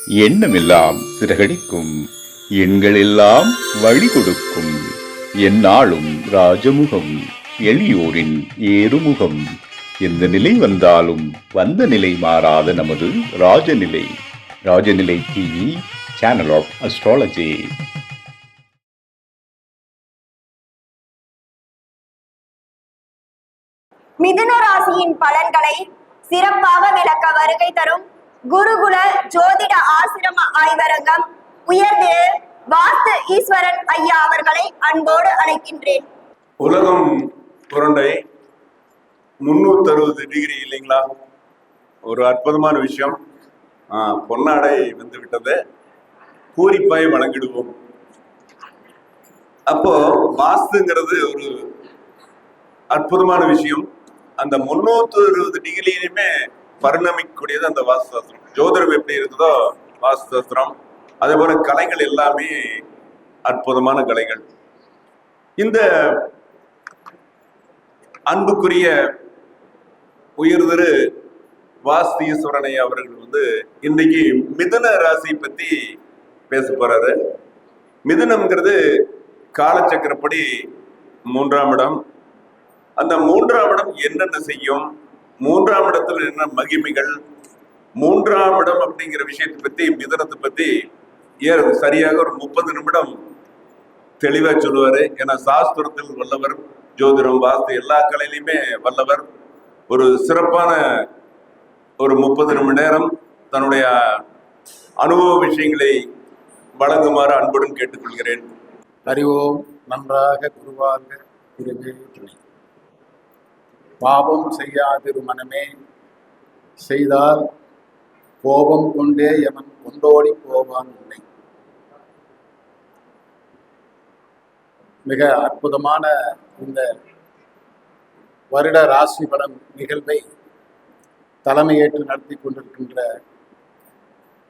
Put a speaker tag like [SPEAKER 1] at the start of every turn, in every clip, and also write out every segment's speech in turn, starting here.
[SPEAKER 1] எண்ணமெல்லாம் சிறகடிக்கும், எண்களெல்லாம் வழி கொடுக்கும், எந்நாளும் ராஜமுகம், எளியோரின் ஏறுமுகம். எந்த நிலை வந்தாலும் வந்த நிலை மாறாத நமது Rajanilai. Rajanilai TV, channel of astrology.
[SPEAKER 2] மிதுன ராசியின் பலன்களை சிறப்பாக விளக்க வருகை தரும் குருகுல ஜோதிட ஆசிரம ஆய்வரங்கம் உயர்திரு வாஸ்து ஈஸ்வரன் ஐயா அவர்களை அன்போடு அழைக்கின்றேன்.
[SPEAKER 3] உலகம் புரண்டை 360 டிகிரி இல்லைங்களா? ஒரு அற்புதமான விஷயம். பொன்னாடை வந்து விட்டது, பூரிப்பாய் வழங்கிடுவோம். அப்போ வாஸ்துங்கிறது ஒரு அற்புதமான விஷயம். அந்த 360 டிகிரியிலுமே பரிணமிக்கக்கூடியது அந்த வாஸ்து சாஸ்திரம். ஜோதிடம் எப்படி இருக்குதோ வாஸ்து சாஸ்திரம், அதே போல கலைகள் எல்லாமே அற்புதமான கலைகள். இந்த அன்புக்குரிய உயர்திரு வாஸ்து ஈஸ்வரனை அவர்கள் வந்து இன்னைக்கு மிதுன ராசி பத்தி பேச போறாரு. மிதுனம்ங்கிறது காலச்சக்கரப்படி 3ஆம் இடம். அந்த 3ஆம் இடம் என்னென்ன செய்யும், 3ஆம் இடத்துல என்ன மகிமைகள், 3ஆம் இடம் அப்படிங்கிற விஷயத்தை பத்தி, மிதுனத்தை பத்தி சரியாக ஒரு 30 நிமிடம் தெளிவா சொல்லுவாரு. ஏன்னா சாஸ்திரத்தில் வல்லவர், ஜோதிடம், வாஸ்து எல்லா கலையிலுமே வல்லவர். ஒரு சிறப்பான ஒரு 30 நிமிட நேரம் தன்னுடைய அனுபவ விஷயங்களை வழங்குமாறு அன்புடன் கேட்டுக்கொள்கிறேன்.
[SPEAKER 4] அறிவோம் நன்றாக குருவாக குருவே துணை. பாவம் செய்யாதிரு மனமே, செய்தால் கோபம் கொண்டே எவன் கொண்டோடி போவான் உன்னை. மிக அற்புதமான இந்த வருட ராசி பலன் நிகழ்வை தலைமையேற்று நடத்தி கொண்டிருக்கின்ற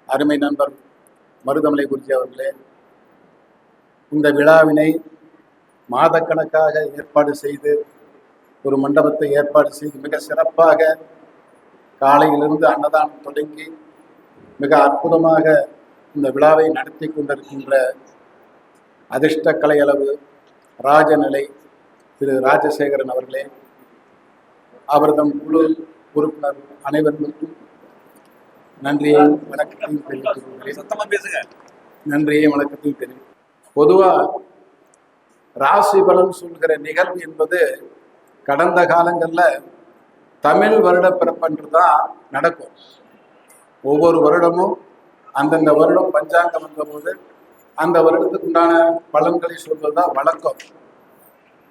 [SPEAKER 4] அருமை நண்பர் மருதமலை குருஜி அவர்களே, இந்த விழாவினை மாதக்கணக்காக ஏற்பாடு செய்து ஒரு மண்டபத்தை ஏற்பாடு செய்து மிக சிறப்பாக காலையிலிருந்து அன்னதானம் தொடங்கி மிக அற்புதமாக இந்த விழாவை நடத்தி கொண்டிருக்கின்ற அதிர்ஷ்ட கலையளவு ராஜநிலை திரு ராஜசேகரன் அவர்களே, அவர்தம் குழு உறுப்பினர் அனைவருக்கும் நன்றியை வணக்கத்தையும் தெரிவித்துக் நன்றியை வணக்கத்தையும் தெரிவித்து, பொதுவாக ராசி பலன் சொல்கிற நிகழ்வு என்பது கடந்த காலங்களில் தமிழ் வருட பிறப்பன்று தான் நடக்கும். ஒவ்வொரு வருடமும் அந்தந்த வருடம் பஞ்சாங்கம் வந்தபோது அந்த வருடத்துக்கு உண்டான பலன்களை சொல்வது தான் வழக்கம்.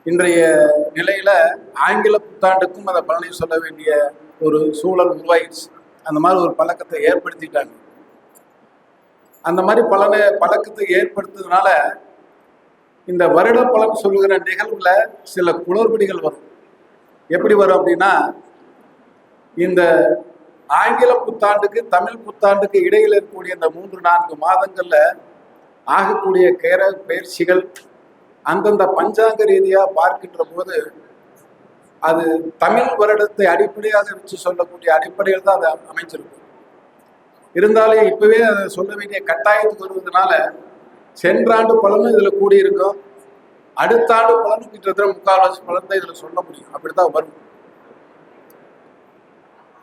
[SPEAKER 4] இன்றைய நிலையில ஆங்கில புத்தாண்டுக்கும் அந்த பலனை சொல்ல வேண்டிய ஒரு சூழல் உருவாயிடுச்சு. அந்த மாதிரி ஒரு பழக்கத்தை ஏற்படுத்திட்டாங்க. அந்த மாதிரி பழக்கத்தை ஏற்படுத்துறதுனால இந்த வருட பலன் சொல்கிற நிகழ்வுல சில குளறுபடிகள் வரும். எப்படி வரும் அப்படின்னா, இந்த ஆங்கில புத்தாண்டுக்கு தமிழ் புத்தாண்டுக்கு இடையில் இருக்கக்கூடிய இந்த 3-4 மாதங்கள்ல ஆகக்கூடிய பயிற்சிகள் அந்தந்த பஞ்சாங்க ரீதியாக பார்க்கின்ற போது அது தமிழ் வருடத்தை அடிப்படையாக வச்சு சொல்லக்கூடிய அடிப்படையில் தான் அதை அமைச்சிருக்கும். இருந்தாலும் இப்பவே அதை சொல்ல வேண்டிய கட்டாயத்துக்கு வருவதனால சென்ற ஆண்டு பலனும் இதுல கூடியிருக்கும், அடுத்த ஆண்டு பலனும் கிட்டத்தட்ட 3/4 பலன் தான் இதுல சொல்ல முடியும். அப்படித்தான் வரும்.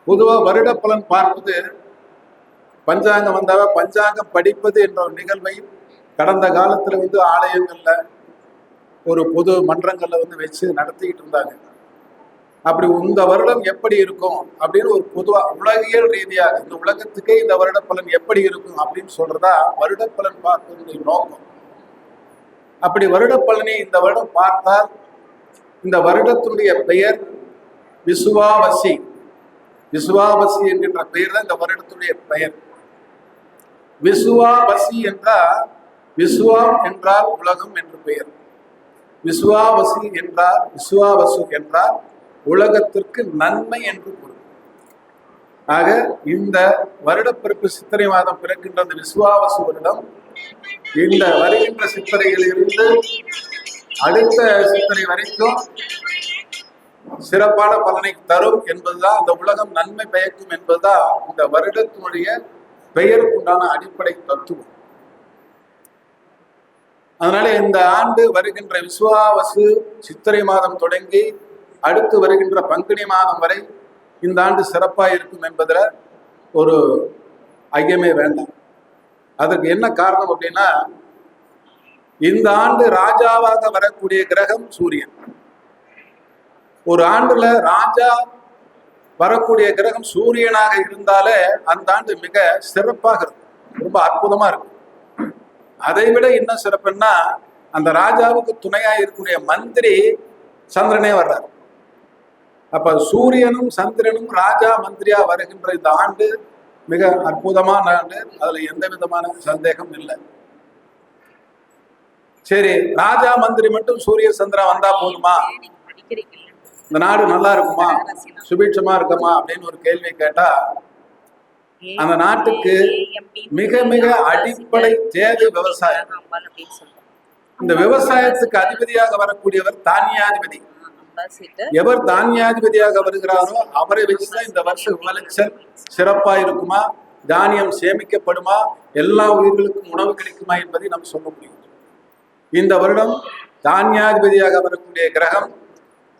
[SPEAKER 4] பொதுவா வருட பலன் பார்ப்பது, பஞ்சாங்கம் வந்தாவ பஞ்சாங்கம் படிப்பது என்ற ஒரு நிகழ்வை கடந்த காலத்துல வந்து ஆலயங்கள்ல ஒரு பொது மன்றங்கள்ல வந்து வச்சு நடத்திக்கிட்டு இருந்தாங்க. அப்படி இந்த வருடம் எப்படி இருக்கும் அப்படின்னு ஒரு பொதுவா உலகியல் ரீதியாக இந்த உலகத்துக்கே இந்த வருட பலன் எப்படி இருக்கும் அப்படின்னு சொல்றதா வருட பலன் பார்ப்பதனுடைய நோக்கம். அப்படி வருட பலனை இந்த வருடம் பார்த்தால், இந்த வருடத்துடைய பெயர் விசுவாவசி. விசுவாவசி என்கின்ற பெயர் தான் இந்த வருடத்துடைய பெயர். விசுவாவசி என்றால், விசுவாம் என்றால் உலகம் என்று பெயர். விசுவாவசி என்றால், விசுவாவசு என்றால் உலகத்திற்கு நன்மை என்று பொருள். ஆக இந்த வருடப்பிறப்பு சித்திரை மாதம் பிறக்கின்ற அந்த விசுவாவசு வருடம் இந்த வருகின்ற சித்திரையில் இருந்து அடுத்த சித்திரை வரைக்கும் சிறப்பான பலனை தரும் என்பதுதான், இந்த உலகம் நன்மை பயக்கும் என்பதுதான் இந்த வருடத்தினுடைய பெயருக்குண்டான அடிப்படை தத்துவம். அதனால இந்த ஆண்டு வருகின்ற விசுவாவசு சித்திரை மாதம் தொடங்கி அடுத்து வருகின்ற பங்குனி மாதம் வரை இந்த ஆண்டு சிறப்பாக இருக்கும் என்பதில் ஒரு ஐயமே வேண்டாம். அதற்கு என்ன காரணம் அப்படின்னா, இந்த ஆண்டு ராஜாவாக வரக்கூடிய கிரகம் சூரியன். ஒரு ஆண்டுல ராஜா வரக்கூடிய கிரகம் சூரியனாக இருந்தாலே அந்த ஆண்டு மிக சிறப்பாக இருக்கும், ரொம்ப அற்புதமா இருக்கும். அதை விட இன்னும் சிறப்புன்னா, அந்த ராஜாவுக்கு துணையா இருக்கக்கூடிய மந்திரி சந்திரனே வர்றார். அப்ப சூரியனும் சந்திரனும் ராஜா மந்திரியா வருகின்ற இந்த ஆண்டு மிக அற்புதமான ஆண்டு, அதுல எந்த விதமான சந்தேகம் இல்லை. சரி, ராஜா மந்திரி மட்டும் சூரிய சந்திரன் வந்தா போதுமா, இந்த நாடு நல்லா இருக்குமா, சுபீட்சமா இருக்குமா அப்படின்னு ஒரு கேள்வி கேட்டா, அந்த நாட்டுக்கு மிக மிக அடிப்படை தேவை விவசாயம். இந்த விவசாயத்துக்கு அதிபதியாக வரக்கூடியவர் தானியாதிபதி. எவர் தானியாதிபதியாக வருகிறாரோ அவரை வச்சுதான் இந்த வருஷம் விளைச்சல் சிறப்பா இருக்குமா, தானியம் சேமிக்கப்படுமா, எல்லா உயிர்களுக்கும் உணவு கிடைக்குமா என்பதை நாம் சொல்ல முடியும். இந்த வருடம் தானியாதிபதியாக வரக்கூடிய கிரகம்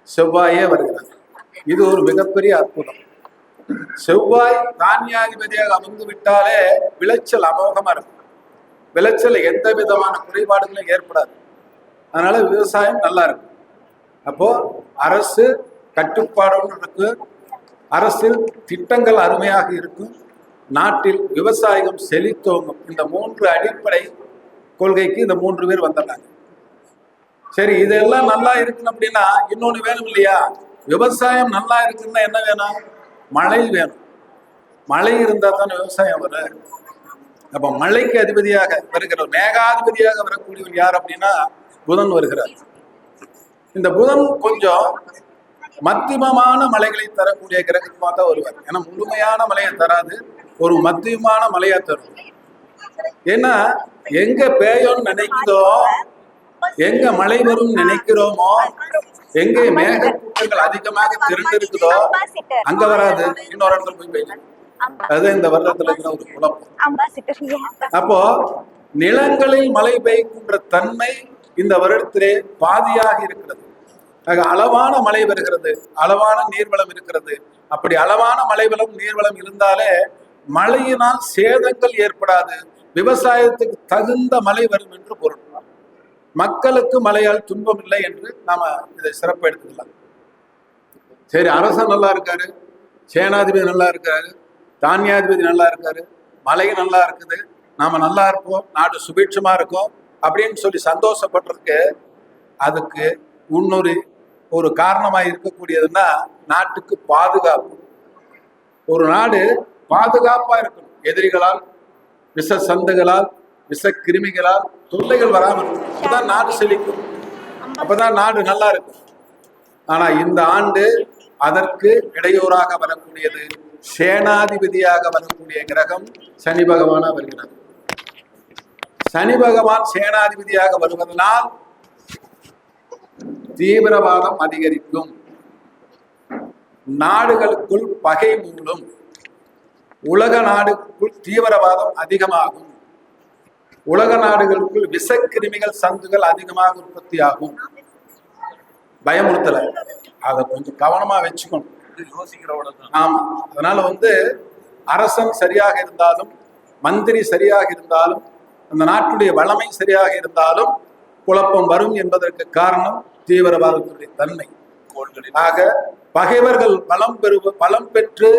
[SPEAKER 4] செவ்வாயே வருகிறார். இது ஒரு மிகப்பெரிய அற்புதம். செவ்வாய் தானியாதிபதியாக அமர்ந்து விட்டாலே விளைச்சல் அமோகமா இருக்கும். விளைச்சல் எந்த விதமான குறைபாடுகளும் ஏற்படாது. அதனால விவசாயம் நல்லா இருக்கும். அப்போ அரசு கட்டுப்பாடோடு இருக்கு, அரசில் திட்டங்கள் அருமையாக இருக்கும், நாட்டில் விவசாயம் செழித்தோங்கும். இந்த 3 அடிப்படை கொள்கைக்கு இந்த 3 பேர் வந்துடுறாங்க. சரி, இதெல்லாம் நல்லா இருக்கணும் அப்படின்னா இன்னொன்னு வேணும் இல்லையா? விவசாயம் நல்லா இருக்குன்னா என்ன வேணும்? மழை வேணும். மழை இருந்தா தானே விவசாயம் வரும். அப்ப மழைக்கு அதிபதியாக வருகிற மேகாதிபதியாக வரக்கூடியவர் யார் அப்படின்னா புதன் வருகிறார். இந்த புதன் கொஞ்சம் மத்தியமமான மலைகளை தரக்கூடிய கிரகமா தான் வருவார். ஏன்னா முழுமையான மலையை தராது, ஒரு மத்தியமான மலையா தரும். ஏன்னா எங்க பெய்யும்னு நினைக்குதோ, எங்க மழை வரும் நினைக்கிறோமோ, எங்க மேக கூட்டங்கள் அதிகமாக திரண்டிருக்குதோ அங்க வராது, இன்னொரு இடத்துல போய் பெய்யும். அது இந்த வருடத்துல இருக்கிற ஒரு குழப்பம். அப்போ நிலங்களில் மழை பெய்கின்ற தன்மை இந்த வருடத்திலே பாதியாக இருக்கிறது. அளவான மழை வருகிறது, அளவான நீர்வளம் இருக்கிறது. அப்படி அளவான மழைவளம் நீர்வளம் இருந்தாலே மழையினால் சேதங்கள் ஏற்படாது, விவசாயத்துக்கு தகுந்த மழை வரும் என்று பொருள். மக்களுக்கு மழையால் துன்பம் இல்லை என்று நாம இதை சிறப்பு எடுத்துக்கலாம். சரி, அரசன் நல்லா இருக்காரு, சேனாதிபதி நல்லா இருக்காரு, தானியாதிபதி நல்லா இருக்காரு, மழை நல்லா இருக்குது, நாம நல்லா இருப்போம், நாடு சுபீட்சமா இருக்கும் அப்படின்னு சொல்லி சந்தோஷப்படுறதுக்கு அதுக்கு இன்னொரு ஒரு காரணமாக இருக்கக்கூடியதுன்னா நாட்டுக்கு பாதுகாப்பு. ஒரு நாடு பாதுகாப்பா இருக்கணும், எதிரிகளால், விஷ சந்துகளால், விஷ கிருமிகளால் தொல்லைகள் வராமல் இருக்கும். அப்பதான் நாடு செழிக்கும், அப்பதான் நாடு நல்லா இருக்கும். ஆனா இந்த ஆண்டு அதற்கு இடையூறாக வரக்கூடியது சேனாதிபதியாக வரக்கூடிய கிரகம் சனி பகவானா வருகிறது. சனி பகவான் சேனாதிபதியாக வருவதனால் தீவிரவாதம் அதிகரிக்கும், நாடுகளுக்குள் பகை மூலம், உலக நாடுகளுக்குள் தீவிரவாதம் அதிகமாகும், உலக நாடுகளுக்குள் விஷக்கிருமிகள் சந்துகள் அதிகமாக உற்பத்தி ஆகும். பயமுறுத்தல, அதை கொஞ்சம் கவனமா வச்சுக்கணும். ஆமா, அதனால அரசன் சரியாக இருந்தாலும், மந்திரி சரியாக இருந்தாலும், அந்த நாட்டுடைய வளமை சரியாக இருந்தாலும் குழப்பம் வரும் என்பதற்கு காரணம் தீவிரவாதத்துடைய தன்மை. ஆக பகைவர்கள் பலம் பெற்று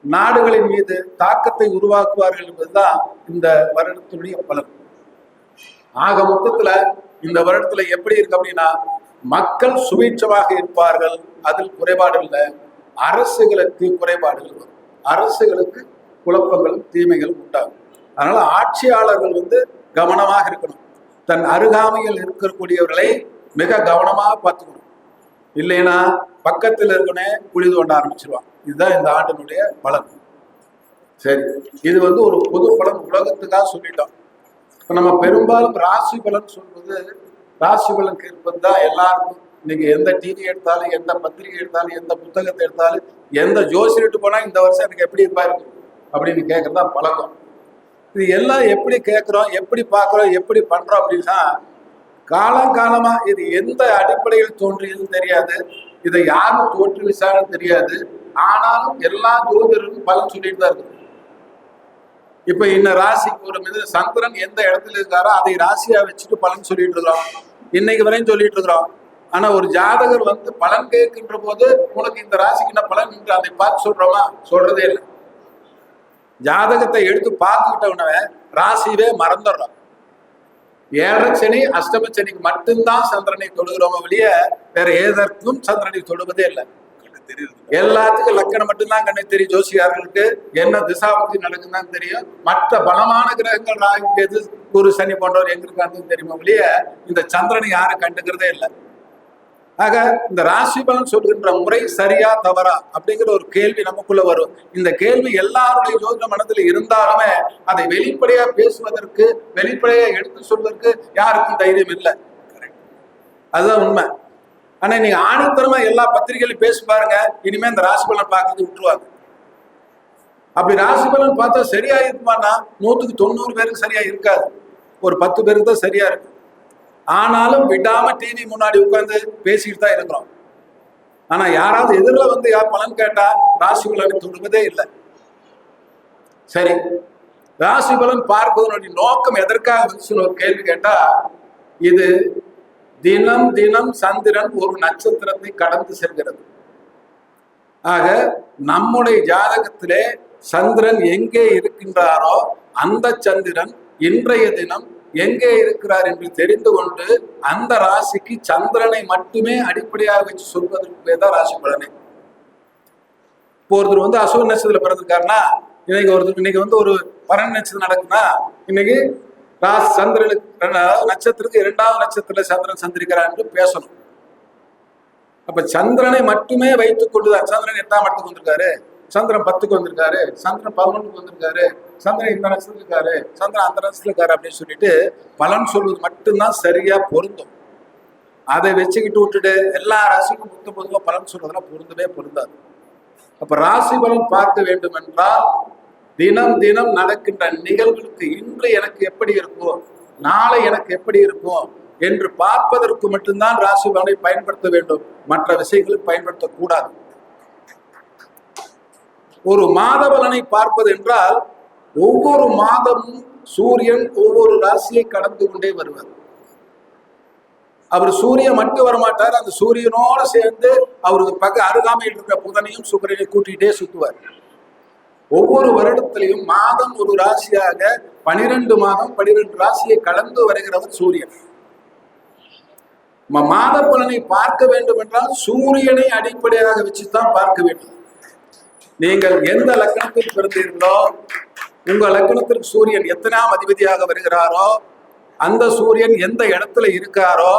[SPEAKER 4] நாடுகளின் மீது தாக்கத்தை உருவாக்குவார்கள் என்பதுதான் இந்த வருடத்தினுடைய பலன். ஆக மொத்தத்துல இந்த வருடத்துல எப்படி இருக்கு அப்படின்னா, மக்கள் சுபீட்சமாக இருப்பார்கள், அதில் குறைபாடு இல்லை. அரசுகளுக்கு குறைபாடுகள் வரும், அரசுகளுக்கு குழப்பங்களும் தீமைகளும் உண்டாகும். அதனால ஆட்சியாளர்கள் கவனமாக இருக்கணும், தன் அருகாமையில் இருக்கக்கூடியவர்களை மிக கவனமாக பார்த்துக்கணும். இல்லைன்னா பக்கத்தில் இருக்கனே குழி தோண்ட ஆரம்பிச்சிருவான். இதுதான் இந்த ஆண்டினுடைய பலன். சரி, இது ஒரு பொது பலன், உலகத்துக்காக சொல்லிட்டோம். இப்போ நம்ம பெரும்பாலும் ராசி பலன் சொல்வது, ராசி பலன் கேட்பது தான் எல்லாருக்கும். இன்னைக்கு எந்த டிவி எடுத்தாலும், எந்த பத்திரிகை எடுத்தாலும், எந்த புத்தகத்தை எடுத்தாலும், எந்த ஜோசிட்டு போனா இந்த வருஷம் எனக்கு எப்படி இருப்பா இருக்கும் அப்படின்னு கேட்கறதா பழக்கம். இது எல்லாம் எப்படி கேட்கிறோம், எப்படி பார்க்கிறோம், எப்படி பண்றோம் அப்படின்னா காலங்காலமா இது எந்த அடிப்படையில் தோன்றியதுன்னு தெரியாது, இதை யாரும் தோற்றுவிச்சாலும் தெரியாது. ஆனாலும் எல்லா ஜோதிடரும் பலன் சொல்லிட்டு தான் இருக்கு. இப்ப இன்ன ராசிக்கு ஒரு மீது சந்திரன் எந்த இடத்துல இருக்காரோ அதை ராசியா வச்சுட்டு பலன் சொல்லிட்டு இருக்கிறோம், இன்னைக்கு வரையும் சொல்லிட்டு இருக்கிறோம். ஆனா ஒரு ஜாதகர் வந்து பலன் கேட்கின்ற போது உனக்கு இந்த ராசிக்கு என்ன பலன் என்று அதை பார்த்து சொல்றோமா? சொல்றதே இல்லை. ஜாதகத்தை எடுத்து பார்த்துக்கிட்டவனவே ராசியவே மறந்துடுறோம். 7 சனி அஷ்டம சனிக்கு மட்டும்தான் சந்திரனை தொடுகிறோம் வெளிய வேற எதற்கும் சந்திரனை தொடுவதே இல்லை. எல்லாத்துக்கும் லக்கணம் மட்டும்தான் கண்ணை தெரியும். ஜோசியார்களுக்கு என்ன திசாபுத்தி நடக்குதுன்னு தெரியும். மற்ற பலமான கிரகங்கள் ராகு குரு சனி போன்றவர் எங்க இருக்காருன்னு தெரியுமா வெளிய இந்த சந்திரனை யாரும் கண்டுக்கிறதே இல்லை. ஆக இந்த ராசி பலன் சொல்கின்ற முறை சரியா தவறா அப்படிங்கிற ஒரு கேள்வி நமக்குள்ள வரும். இந்த கேள்வி எல்லாருடைய ஜோதிட மனத்தில் இருந்தாலுமே அதை வெளிப்படையா பேசுவதற்கு, வெளிப்படையா எடுத்து சொல்வதற்கு யாருக்கும் தைரியம் இல்லை. அதுதான் உண்மை. ஆனா நீங்க ஆணித்தரமா எல்லா பத்திரிகையிலும் பேசி பாருங்க, இனிமே இந்த ராசி பலன் பார்க்கறது விட்டுருவாங்க. அப்படி ராசி பலன் பார்த்தா சரியா இருக்குமானா 100க்கு 90 பேருக்கு சரியா இருக்காது, ஒரு 10 பேருக்கு தான் சரியா இருக்கு. ஆனாலும் விடாம டிவி முன்னாடி உட்கார்ந்து பேசிட்டு தான் இருக்கிறோம். ஆனா யாராவது எதிரில் வந்து பலன் கேட்டா ராசி பலன் தொடுவதே இல்லை. சரி, ராசி பலன் பார்ப்பதனுடைய நோக்கம் எதற்காக வந்து ஒரு கேள்வி கேட்டா, இது தினம் தினம் சந்திரன் ஒரு நட்சத்திரத்தை கடந்து செல்கிறது. ஆக நம்முடைய ஜாதகத்திலே சந்திரன் எங்கே இருக்கின்றாரோ அந்த சந்திரன் இன்றைய தினம் எங்கே இருக்கிறார் என்று தெரிந்து கொண்டு அந்த ராசிக்கு சந்திரனை மட்டுமே அடிப்படையாக வச்சு சொல்வதற்கு பேர் தான் ராசி பலனை. இப்போ ஒருத்தர் வந்து அசுவ நட்சத்திரத்துல பிறந்திருக்காருன்னா இன்னைக்கு வந்து ஒரு பரணி நட்சத்திரம் நடக்குன்னா இன்னைக்கு சந்திரனுக்கு நட்சத்திரத்துக்கு 2வது நட்சத்திரத்துல சந்திரன் சந்திரிக்கிறார் என்று பேசணும். அப்ப சந்திரனை மட்டுமே வைத்துக் கொண்டுதான் சந்திரன் 8ஆம் இடத்துக்கு வந்திருக்காரு, சந்திரன் 10க்கு வந்திருக்காரு, சந்திரன் 11க்கு வந்திருக்காரு, சந்திரன் இந்த நட்சத்திரம் இருக்காரு, சந்திரன் அந்த நட்சத்திரம் இருக்காரு அப்படின்னு சொல்லிட்டு பலன் சொல்வது மட்டும்தான் சரியா பொருந்தும். அதை வச்சுக்கிட்டு விட்டுட்டு எல்லா ராசிக்கும் பொதுவாக பலன் சொல்றதுலாம் பொருந்தவே பொருந்தாது. அப்ப ராசி பலன் பார்க்க வேண்டும் என்றால் தினம் தினம் நடக்கின்ற நிகழ்வுகளுக்கு இன்று எனக்கு எப்படி இருக்கும், நாளை எனக்கு எப்படி இருக்கும் என்று பார்ப்பதற்கு மட்டும்தான் ராசி பலனை பயன்படுத்த வேண்டும், மற்ற விஷயங்களுக்கு பயன்படுத்தக்கூடாது. ஒரு மாத பலனை பார்ப்பது என்றால் ஒவ்வொரு மாதமும் சூரியன் ஒவ்வொரு ராசியை கடந்து கொண்டே வருவார். அவர் சூரியன் மட்டும் வரமாட்டார், அந்த சூரியனோடு சேர்ந்து அவருக்கு அருகாமையில் இருக்கிற புதனையும் சுக்கிரனையும் கூட்டிகிட்டே சுற்றுவார். ஒவ்வொரு வருடத்திலையும் மாதம் ஒரு ராசியாக 12 மாதம் 12 ராசியை கடந்து வருகிறவர் சூரியன். மாத பலனை பார்க்க வேண்டும் என்றால் சூரியனை அடிப்படையாக வச்சுதான் பார்க்க வேண்டும். நீங்கள் எந்த லக்கணத்தில் பிறந்தீர்களோ உங்க லக்கணத்திற்கு சூரியன் எத்தனாம் அதிபதியாக வருகிறாரோ, அந்த சூரியன் எந்த இடத்துல இருக்காரோ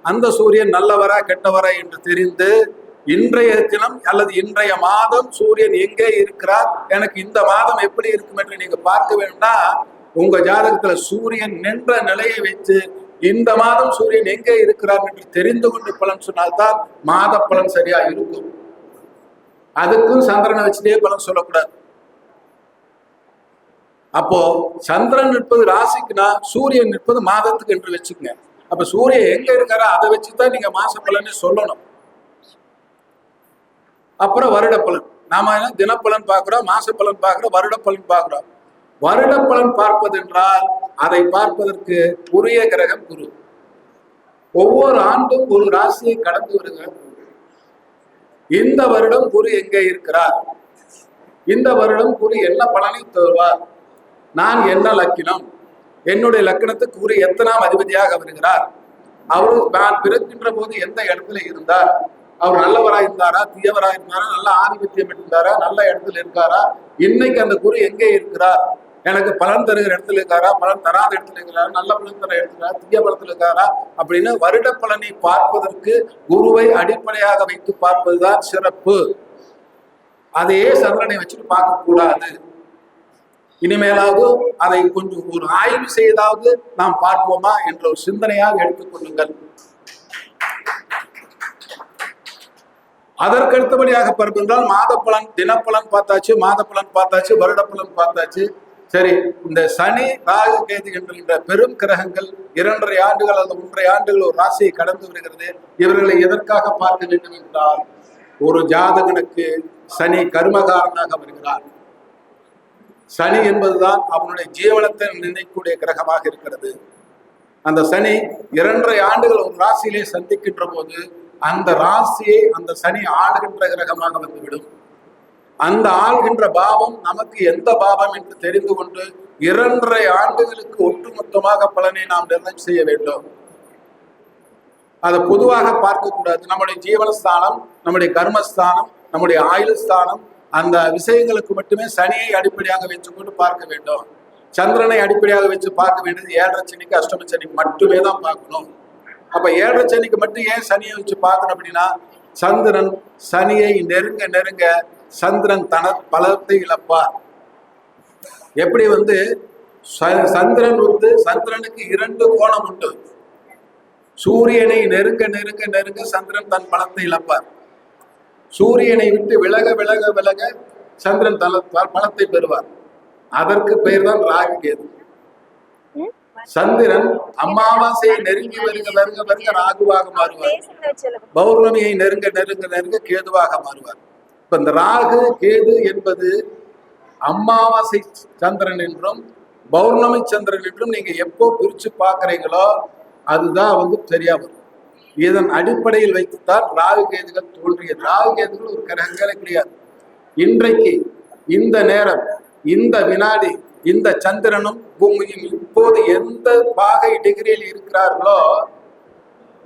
[SPEAKER 4] அந்த சூரியன் நல்லவரா கெட்டவரா என்று தெரிந்து இன்றைய தினம் அல்லது இன்றைய மாதம் சூரியன் எங்கே இருக்கிறார், எனக்கு இந்த மாதம் எப்படி இருக்கும் என்று நீங்க பார்க்க வேண்டும்னா உங்க ஜாதகத்துல சூரியன் நின்ற நிலையை வைத்து இந்த மாதம் சூரியன் எங்கே இருக்கிறார் என்று தெரிந்து கொண்டு பலன் சொன்னால்தான் மாத பலன் சரியா இருக்கும். அதுக்கும் சந்திரனை வச்சுட்டே பலன் சொல்லக்கூடாது. அப்போ சந்திரன் நிற்பது ராசிக்குன்னா சூரியன் நிற்பது மாதத்துக்கு என்று வச்சுக்கங்க. அப்ப சூரியன் எங்க இருக்காரோ அதை வச்சுதான் நீங்க மாச பலனை சொல்லணும். அப்புறம் வருட பலன், நாம தினப்பலன் பார்க்கிறோம், மாச பலன் பார்க்கிறோம், வருட பலன் பார்க்கிறோம். வருட பலன் பார்ப்பது என்றால் அதை பார்ப்பதற்கு உரிய கிரகம் குரு. ஒவ்வொரு ஆண்டும் ஒரு ராசியை கடந்து வருகிறார். இந்த வருடம் குரு எங்கே இருக்கிறார், இந்த வருடம் குரு என்ன பலனை தருவார், நான் என்ன லக்கினம், என்னுடைய லக்கணத்துக்கு குரு எத்தனாம் அதிபதியாக வருகிறார், அவரு நான் பிறக்கின்ற போது எந்த இடத்துல இருந்தார், அவர் நல்லவராக இருந்தாரா தீயவராக இருந்தாரா, நல்ல ஆதிபத்தியம் இருந்தாரா, நல்ல இடத்துல இருக்காரா, இன்னைக்கு அந்த குரு எங்கே இருக்கிறார், எனக்கு பலன் தருகிற இடத்துல இருக்காரா, பலன் தராத இடத்துல இருக்கிறாரா, நல்ல பலன் தர இடத்துல தீய பலத்துல இருக்காரா அப்படின்னு வருட பலனை பார்ப்பதற்கு குருவை அடிப்படையாக வைத்து பார்ப்பதுதான் சிறப்பு. அதையே சந்திரனை வச்சுட்டு பார்க்க கூடாது. இனிமேலாவது அதை கொஞ்சம் ஒரு ஆய்வு செய்தாவது நாம் பார்ப்போமா என்ற ஒரு சிந்தனையாக எடுத்துக்கொள்ளுங்கள். அதற்கடுத்தபடியாக பார்க்கின்றால் மாத பலன், தினப்பலன் பார்த்தாச்சு, மாத பலன் பார்த்தாச்சு, வருட பலன் பார்த்தாச்சு. சரி, இந்த சனி, ராகு, கேது என்கின்ற பெரும் கிரகங்கள் 2.5 ஆண்டுகள் அல்லது 1.5 ஆண்டுகள் ஒரு ராசியை கடந்து வருகிறது. இவர்களை எதற்காக பார்க்க வேண்டும் என்றால், ஒரு ஜாதகனுக்கு சனி கர்மகாரனாக வருகிறார். சனி என்பதுதான் அவனுடைய ஜீவனத்தை நினைக்கக்கூடிய கிரகமாக இருக்கிறது. அந்த சனி 2.5 ஆண்டுகள் ஒரு ராசியிலே சந்திக்கின்ற போது அந்த ராசியை அந்த சனி ஆளுகின்ற கிரகமாக வந்துவிடும். அந்த ஆள்கின்ற பாவம் நமக்கு எந்த பாவம் என்று தெரிந்து கொண்டு 2.5 ஆண்டுகளுக்கு ஒட்டுமொத்தமாக பலனை நாம் நிர்ணயம் செய்ய வேண்டும். அதை பொதுவாக பார்க்கக்கூடாது. நம்முடைய ஜீவனஸ்தானம், நம்முடைய கர்மஸ்தானம், நம்முடைய ஆயுள் ஸ்தானம், அந்த விஷயங்களுக்கு மட்டுமே சனியை அடிப்படையாக வச்சுக்கொண்டு பார்க்க வேண்டும். சந்திரனை அடிப்படையாக வச்சு பார்க்க வேண்டியது 7.5 சனிக்கு, அஷ்டம சனிக்கு மட்டுமே தான் பார்க்கணும். அப்ப 7.5 சனிக்கு மட்டும் ஏன் சனியை வச்சு பார்க்கணும் அப்படின்னா, சந்திரன் சனியை நெருங்க நெருங்க சந்திரன் தன பலத்தை இழப்பார். எப்படி சந்திரன் சந்திரனுக்கு 2 கோணம் உண்டு. சூரியனை நெருங்க நெருங்க நெருங்க சந்திரன் தன் பலத்தை இழப்பார். சூரியனை விட்டு விலக விலக விலக சந்திரன் பலத்தை பெறுவார். அதற்கு பெயர் தான் ராகு கேது. சந்திரன் அமாவாசையை நெருங்கி வருக வருக வருக ராகுவாக மாறுவார். பௌர்ணமியை நெருங்க நெருங்க நெருங்க கேதுவாக மாறுவார். இப்ப இந்த ராகு கேது என்பது அமாவாசை சந்திரன் என்றும் பௌர்ணமி சந்திரன் என்றும் நீங்க எப்போ பிரிச்சு பார்க்கறீங்களோ அதுதான் சரியா வரும். இதன் அடிப்படையில் வைத்துத்தான் ராகு கேதுகள் தோன்றியது. ராகு கேதுகள் ஒரு கிரகங்களே கிடையாது. இன்றைக்கு இந்த நேரம், இந்த வினாடி, இந்த சந்திரனும் பூமியும் இப்போது எந்த பாகை டிகிரியில் இருக்கிறார்களோ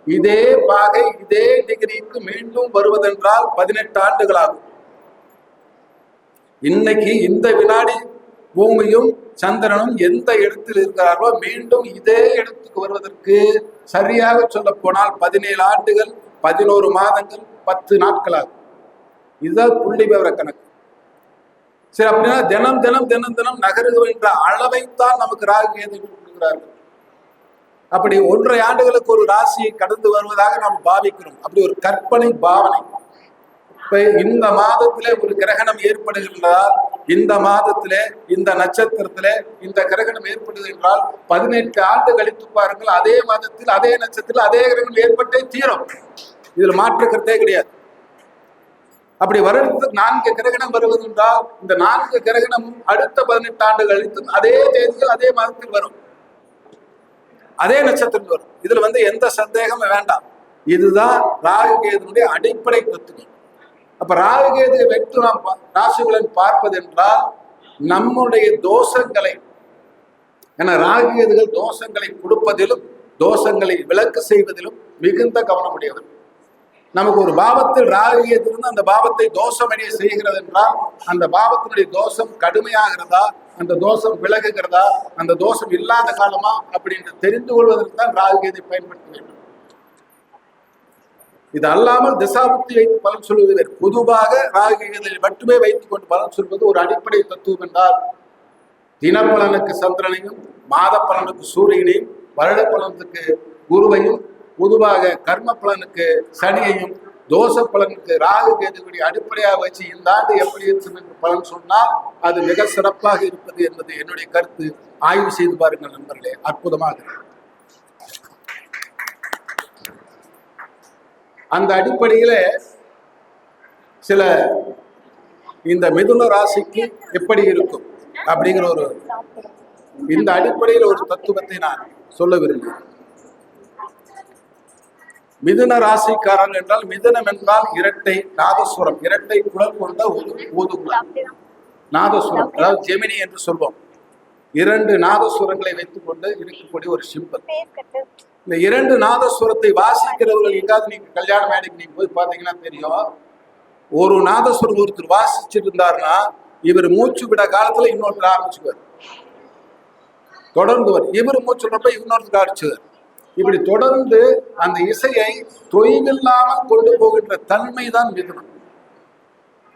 [SPEAKER 4] இதே பாகை இதே டிகிரிக்கு மீண்டும் வருவதென்றால் 18 ஆண்டுகள் ஆகும். இன்னைக்கு இந்த வினாடி பூமியும் சந்திரனும் எந்த இடத்தில் இருக்கிறார்களோ மீண்டும் இதே இடத்துக்கு வருவதற்கு சரியாக சொல்ல போனால் 17 ஆண்டுகள், 11 மாதங்கள், 10 நாட்கள் ஆகும். இதுதான் புள்ளி விவர கணக்கு. சரி, அப்படின்னா தினம் தினம் தினம் தினம் நகருகின்ற அளவைத்தான் நமக்கு ராகு கேது கொடுக்கிறார்கள். அப்படி 1.5 ஆண்டுகளுக்கு ஒரு ராசியை கடந்து வருவதாக நாம் பாவிக்கிறோம். அப்படி ஒரு கற்பனை பாவனை. இப்ப இந்த மாதத்திலே ஒரு கிரகணம் ஏற்படுகின்றால், இந்த மாதத்திலே இந்த நட்சத்திரத்திலே இந்த கிரகணம் ஏற்படுது என்றால் 18 ஆண்டு கழித்து பாருங்கள், அதே மாதத்தில் அதே நட்சத்திரத்தில் அதே கிரகணம் ஏற்பட்டே தீரும். இதுல மாற்றுக்கிறதே கிடையாது. அப்படி வருடத்துக்கு 4 கிரகணம் வருவது என்றால் இந்த 4 கிரகணமும் அடுத்த 18 ஆண்டு கழித்து அதே தேதியில் அதே மாதத்தில் வரும், அதே நட்சத்திரத்தில் வரும். இதுல எந்த சந்தேகமும் வேண்டாம். இதுதான் ராகு கேதுனுடைய அடிப்படை தத்துவம். அப்ப ராகு கேது வைத்து நாம் ராசிகளை பார்ப்பது என்றால் நம்முடைய தோஷங்களை, ஏன்னா ராகு கேதுகள் தோஷங்களை கொடுப்பதிலும் தோஷங்களை விலக்கு செய்வதிலும் மிகுந்த கவனமுடையவர். நமக்கு ஒரு பாவத்தில் ராகு கேது இருந்து அந்த பாவத்தை தோஷமடைய செய்கிறது என்றால் அந்த பாவத்தினுடைய தோஷம் கடுமையாகிறதா, அந்த தோஷம் விலகுகிறதா, அந்த தோஷம் இல்லாத காலமா அப்படின்னு தெரிந்து கொள்வதற்கு தான் ராகு கேதை பயன்படுத்த வேண்டும். இது அல்லாமல் திசாபுத்தி வைத்து பலன் சொல்வது வேறு. பொதுவாக ராகு கேதை மட்டுமே வைத்துக் கொண்டு பலன் சொல்வது ஒரு அடிப்படை தத்துவம் என்றால், தினப்பலனுக்கு சந்திரனையும், மாத பலனுக்கு சூரியனையும், வருட பலனுக்கு குருவையும், பொதுவாக கர்ம பலனுக்கு சனியையும், தோஷ பலனுக்கு ராகு கேதுடைய அடிப்படையாக வச்சு இந்த ஆண்டு எப்படி இருக்கும் என்று பலன் சொன்னால் அது மிக சிறப்பாக இருப்பது என்பது என்னுடைய கருத்து. ஆய்வு செய்து பாருங்கள் நண்பர்களே, அற்புதமாக. அந்த அடிப்படையில சில இந்த மிதுன ராசிக்கு எப்படி இருக்கும் அப்படிங்கிற இந்த அடிப்படையில் ஒரு தத்துவத்தை நான் சொல்ல விரும்புகிறேன். மிதுன ராசிக்காரன் என்றால், மிதுனம் என்றால் இரட்டை நாதஸ்வரம், இரட்டை குழல் கொண்ட ஒரு ஓதுகுலம் நாதஸ்வரம், அதாவது ஜெமினி என்று சொல்வோம். 2 நாதஸ்வரங்களை வைத்துக் கொண்டு இருக்கக்கூடிய ஒரு சிம்பல். இந்த 2 நாதஸ்வரத்தை வாசிக்கிறவர்கள் எங்காவது நீங்க கல்யாண மேடைக்கு நீங்க போய் பார்த்தீங்கன்னா தெரியும். ஒரு நாதஸ்வரம் ஒருத்தர் வாசிச்சுட்டு இருந்தாருன்னா இவர் மூச்சு விட காலத்துல இன்னொருத்தர் ஆரம்பிச்சுவார், தொடர்ந்து வரும். இவர் மூச்சு விடுறப்ப இன்னொருத்தர் ஆரம்பிச்சுவார். இப்படி தொடர்ந்து அந்த இசையை தொய்வில்லாமல் கொண்டு போகின்ற தன்மை தான் மிதுனம்.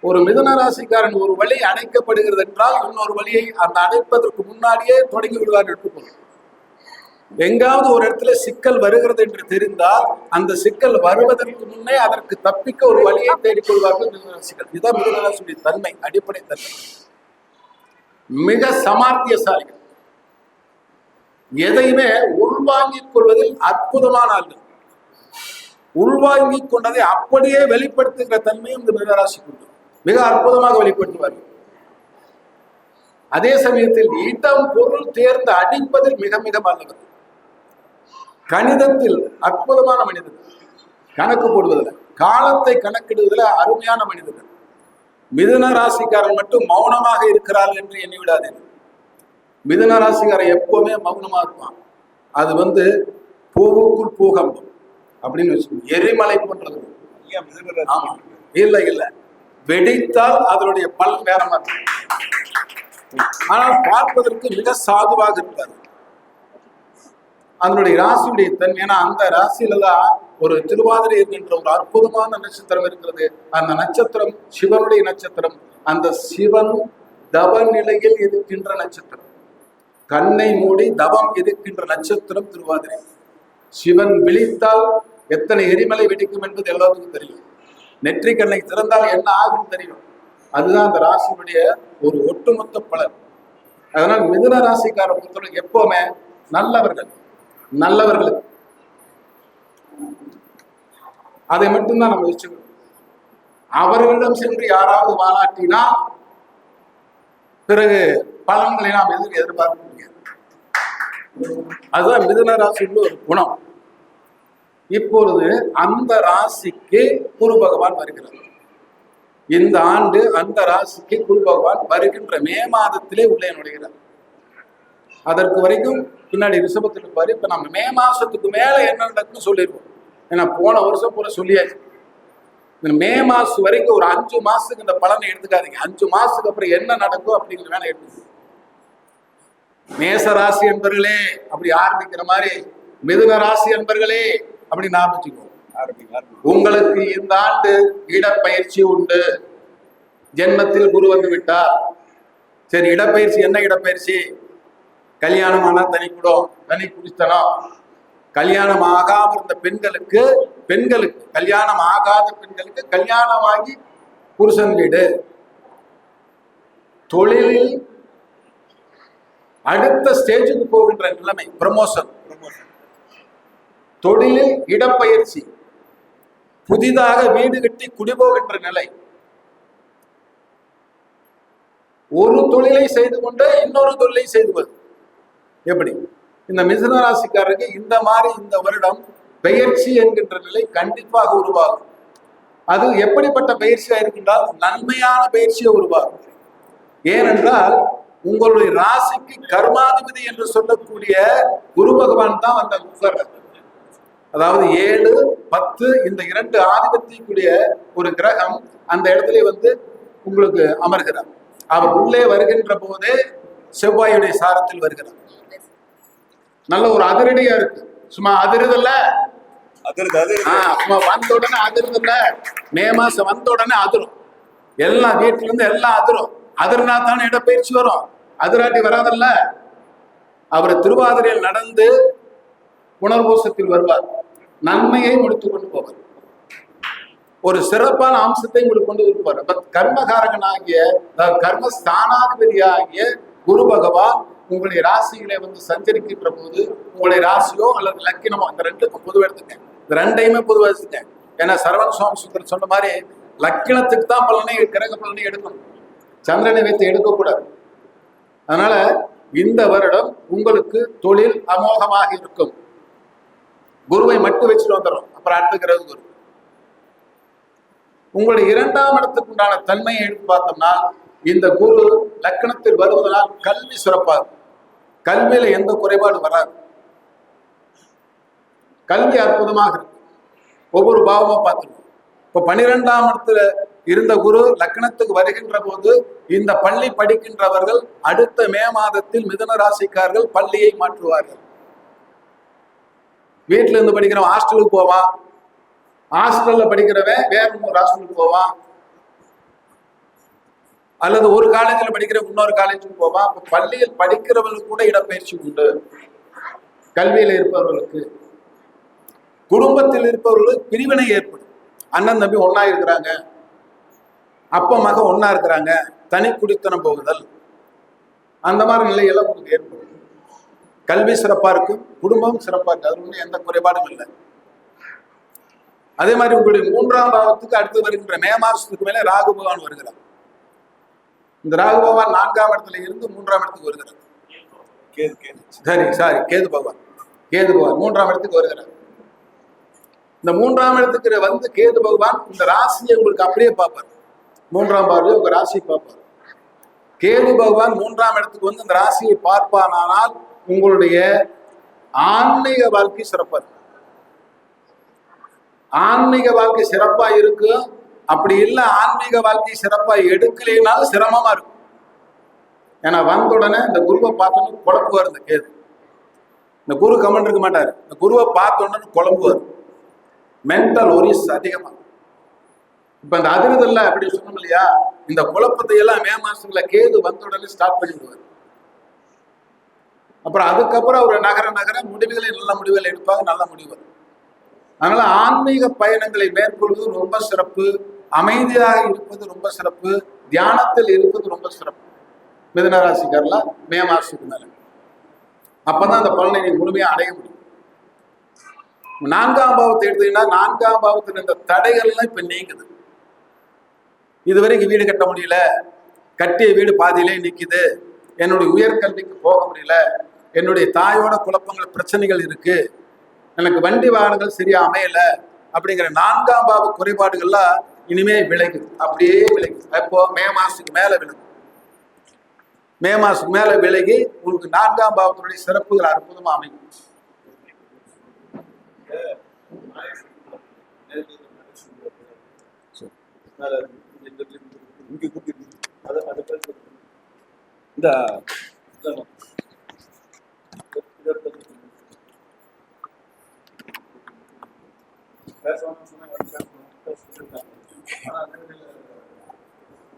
[SPEAKER 4] ஒரு மிதுன ராசிக்காரன் ஒரு வழி அடைக்கப்படுகிறது என்றால் இன்னொரு வழியை அந்த அடைப்பதற்கு முன்னாடியே தொடங்கி விடுவார் எடுத்துக்கொள்ளும். எங்காவது ஒரு இடத்துல சிக்கல் வருகிறது என்று தெரிந்தால் அந்த சிக்கல் வருவதற்கு முன்னே அதற்கு தப்பிக்க ஒரு வழியை தேடிக்கொள்வார்கள் மிதுனராசிகள். இதுதான் மிதுனராசியுடைய தன்மை, அடிப்படை தன்மை. மிக சமார்த்தியசாலிகள், எதையுமே உள்வாங்கிக் கொள்வதில் அற்புதமான ஆள்கள். உள்வாங்கிக் கொண்டதை அப்படியே வெளிப்படுத்துகிற தன்மையும் இந்த மிதுனராசிக்கு உண்டு. மிக அற்புதமாக வெளிப்படுத்துவார்கள். அதே சமயத்தில் இடம் பொருள் தேர்ந்து அடிப்பதில் மிக மிக வல்லவர். கணிதத்தில் அற்புதமான மனிதர்கள், கணக்கு போடுவதில், காலத்தை கணக்கிடுவதில் அருமையான மனிதர்கள். மிதுன ராசிக்காரன் மட்டும் மௌனமாக இருக்கிறார்கள் என்று எண்ணிவிடாதீர்கள். மிதுன ராசிக்காரன் எப்பவுமே மௌனமா இருப்பான். அது பூவுக்குள் பூகம்பம் அப்படின்னு வச்சுக்கோங்க, எரிமலை போன்றது. ஆமா, இல்ல இல்ல, வெடித்தால் அதனுடைய பலன் வேறமா இருக்கும். ஆனால் பார்ப்பதற்கு மிக சாதுவாக இருப்பார். அதனுடைய ராசியுடைய தன்மை, ஏன்னா அந்த ராசியில தான் ஒரு திருவாதிரை என்கின்ற ஒரு அற்புதமான நட்சத்திரம் இருக்கிறது. அந்த நட்சத்திரம் சிவனுடைய நட்சத்திரம். அந்த சிவன் தவ நிலையில் இருக்கின்ற நட்சத்திரம், கண்ணை மூடி தவம் இருக்கின்ற நட்சத்திரம் திருவாதிரை. சிவன் விழித்தால் எத்தனை எரிமலை வெடிக்கும் என்பது எல்லாத்துக்கும் தெரியும். நெற்றி கண்ணை திறந்தால் என்ன ஆகும் தெரியும். அதுதான் அந்த ராசியுடைய ஒரு ஒட்டுமொத்த பலன். அதனால் மிதுன ராசிக்கார பொறுத்தவரை எப்பவுமே நல்லவர்கள், நல்லவர்களுக்கு அதை மட்டும்தான் நம்ம வச்சுக்கணும். அவர்களிடம் சென்று யாராவது வாலாட்டினா பிறகு பலன்களை நாம் எதிர்பார்க்க முடியாது. அதுதான் மிதுன ராசியில் ஒரு குணம். இப்பொழுது அந்த ராசிக்கு குரு பகவான் வருகிறார். இந்த ஆண்டு அந்த ராசிக்கு குரு பகவான் வருகின்ற மே மாதத்திலே உள்ளே நுழைகிறார். அதற்கு வரைக்கும் பின்னாடி ரிஷபத்தில் இருப்பாரு. இப்ப நம்ம மே மாசத்துக்கு மேல என்ன நடக்குன்னு சொல்லிடுவோம். ஏன்னா போன வருஷம் பூரா சொல்லியாச்சு. மே மாசம் வரைக்கும் ஒரு 5 மாசத்துக்கு இந்த பலனை எடுத்துக்காதீங்க. 5 மாசத்துக்கு அப்புறம் என்ன நடக்கும் அப்படிங்கிற வேலை எடுத்து மேச ராசி என்பர்களே அப்படி ஆரம்பிக்கிற மாதிரி மிதுன ராசி என்பர்களே அப்படின்னு ஆரம்பிச்சுக்கோ. உங்களுக்கு இந்த ஆண்டு இடப்பயிற்சி உண்டு. ஜென்மத்தில் குரு வந்து விட்டார். சரி, இடப்பயிற்சி என்ன இடப்பயிற்சி? கல்யாணம் ஆனா தனி குடம், தனி குடித்தனம். கல்யாணம் ஆகாம இருந்த பெண்களுக்கு கல்யாணம் ஆகாத பெண்களுக்கு கல்யாணமாகி புருஷன் வீடு. தொழிலில் அடுத்த ஸ்டேஜுக்கு போகின்ற நிலைமை, ப்ரமோஷன். தொழிலில் இடப்பயிற்சி, புதிதாக வீடு கட்டி குடிபோகின்ற நிலை. ஒரு தொழிலை செய்து கொண்டு இன்னொரு தொழிலை செய்துவது. எப்படி? இந்த மிதுன ராசிக்காரருக்கு இந்த மாதிரி இந்த வருடம் பெயர்ச்சி என்கின்ற நிலை கண்டிப்பாக உருவாகும். அது எப்படிப்பட்ட பயிற்சியா இருக்கின்றால் நன்மையான பயிற்சியை உருவாகும். ஏனென்றால் உங்களுடைய ராசிக்கு கர்மாதிபதி என்று சொல்லக்கூடிய குரு பகவான் தான் அந்த உட்கார்றார். அதாவது 7, 10 இந்த 2 ஆதிபத்தியக்கூடிய ஒரு கிரகம் அந்த இடத்துல உங்களுக்கு அமர்கிறார். அவர் உள்ளே வருகின்ற போதே செவ்வாயுடைய சாரத்தில் வருகிறார். நல்ல ஒரு அதிரடியா இருக்கு. சும்மா அதிருதல்ல, சும்மா வந்த உடனே அதிருதல்ல. மே மாசம் வந்த உடனே அதிரும். எல்லாம் வீட்டுல இருந்து எல்லாம் அதிரும். அதிர்னா தானே இடப்பயிற்சி வரும். அதிராட்டி வராதல்ல. அவர் திருவாதிரையில் நடந்து புனர்பூசத்தில் வருவார். நன்மையை முடித்துக் கொண்டு போவார். ஒரு சிறப்பான அம்சத்தை உங்களுக்கு கொண்டு இருப்பார். கர்மகாரகனாகிய கர்மஸ்தானாதிபதியாகிய குரு பகவான் உங்களுடைய ராசிகளை சஞ்சரிக்கின்ற போது உங்களுடைய ராசியோ அல்லது லக்கினமோ, இந்த 2க்கும் பொதுவாக எடுத்துக்கேன். இந்த 2டையுமே பொதுவாக எடுத்துக்கேன். ஏன்னா சரவண சுவாமி சுந்தர் சொன்ன மாதிரி லக்கினத்துக்கு தான் பலனை, கிரக பலனை எடுக்கணும். சந்திரனை வைத்து எடுக்கக்கூடாது. அதனால இந்த வருடம் உங்களுக்கு தொழில் அமோகமாக இருக்கும். குருவை மட்டும் வச்சுட்டு வந்துடும். அப்புறம் அடுத்த கிரக குரு. உங்களுடைய 2ஆம் இடத்துக்கு உண்டான தன்மையை எடுத்து பார்த்தோம்னா இந்த குரு லக்கணத்தில் வருவதனால் கல்வி சிறப்பாகும். கல்வியில எந்த குறைபாடு வராது. கல்வி அற்புதமாக இருக்கு. ஒவ்வொரு பாவமா பார்த்துருக்கோம். இப்ப 12ஆம் இடத்துல இருந்த குரு லக்னத்துக்கு வருகின்ற போது இந்த பள்ளி படிக்கின்றவர்கள் அடுத்த மே மாதத்தில் மிதுன ராசிக்காரர்கள் பள்ளியை மாற்றுவார்கள். வீட்டுல இருந்து படிக்கிறவன் ஹாஸ்டலுக்கு போவான். ஹாஸ்டல்ல படிக்கிறவன் வேற ஒரு ஹாஸ்டலுக்கு போவான். அல்லது ஒரு காலேஜில் படிக்கிற இன்னொரு காலேஜுக்கு போவான். பள்ளியில் படிக்கிறவங்களுக்கு கூட இடப்பயிற்சி உண்டு. கல்வியில் இருப்பவர்களுக்கு, குடும்பத்தில் இருப்பவர்களுக்கு பிரிவினை ஏற்படும். அண்ணன் தம்பி ஒன்னா இருக்கிறாங்க, அப்பா மகன் ஒன்னா இருக்கிறாங்க, தனி குடித்தனம் போகுதல், அந்த மாதிரி நிலையெல்லாம் உங்களுக்கு ஏற்படும். கல்வி சிறப்பா இருக்கும், குடும்பம் சிறப்பா இருக்கு, அது ஒன்றும் எந்த குறைபாடும் இல்லை. அதே மாதிரி உங்களுடைய 3ஆம் பாவத்துக்கு அடுத்து வருகின்ற மே மாசத்துக்கு மேலே ராகு பகவான் வருகிறார். இந்த ராகு பகவான் 4ஆம் இடத்துல இருந்து 3ஆம் இடத்துக்கு வருகிறார். சாரி கேது பகவான் 3ஆம் இடத்துக்கு வருகிறார். இந்த 3ஆம் இடத்துக்கு வந்து கேது பகவான் இந்த ராசியை உங்களுக்கு அப்படியே பார்ப்பார். 3ஆம் பார்வையை உங்க ராசியை பார்ப்பார். கேது பகவான் 3ஆம் இடத்துக்கு வந்து இந்த ராசியை பார்ப்பானால் உங்களுடைய ஆன்மீக வாழ்க்கை சிறப்பா இருக்கும். ஆன்மீக வாழ்க்கை சிறப்பா இருக்கு. அப்படி இல்லை ஆன்மீக வாழ்க்கை சிறப்பா எடுக்கலைனாலும் சிரமமா இருக்கும். ஏன்னா வந்த உடனே இந்த குருவை பார்த்தோன்னு குழம்புவார். இந்த கேது, இந்த குரு கமெண்ட் இருக்க மாட்டாரு. இந்த குருவை பார்த்த உடனே குழம்புவார். மென்டல் ஒரிஸ் அதிகமா. இப்ப இந்த அதிர்தல்ல அப்படி சொன்னோம் இல்லையா, இந்த குழப்பத்தை எல்லாம் மே மாசத்துல கேது வந்த உடனே ஸ்டார்ட் பண்ணிடுவார். அப்புறம் அதுக்கப்புறம் ஒரு நகர முடிவுகளை நல்ல முடிவுகள் எடுப்பாங்க, நல்ல முடிவு. அதனால ஆன்மீக பயணங்களை மேற்கொள்வது ரொம்ப சிறப்பு. அமைதியாக இருப்பது ரொம்ப சிறப்பு. தியானத்தில் இருப்பது ரொம்ப சிறப்பு. மிதுன ராசிக்காரலாம் மே மாசத்துக்கு மேல அப்பதான் அந்த பலனை நீங்க முழுமையா அடைய முடியும். 4ஆம் பாவத்தை எடுத்தீங்கன்னா 4ஆம் பாவத்தில் இருந்த தடைகள்லாம் இப்ப நீங்குது. இதுவரைக்கும் வீடு கட்ட முடியல, கட்டிய வீடு பாதியிலே நிக்குது, என்னுடைய உயர்கல்விக்கு போக முடியல, என்னுடைய தாயோட குழப்பங்கள் பிரச்சனைகள் இருக்கு, எனக்கு வண்டி வாகனங்கள் சரியா அமையல அப்படிங்கிற 4ஆம் பாவ குறைபாடுகள்லாம் இனிமே விலகுது. அப்படியே விலகுது. அப்போ மே மாசத்துக்கு மேல விலகும். மே மாசத்துக்கு மேல விலகி உங்களுக்கு 4ஆம் பாவத்தினுடைய சிறப்புகள் அற்புதமா அமையும்.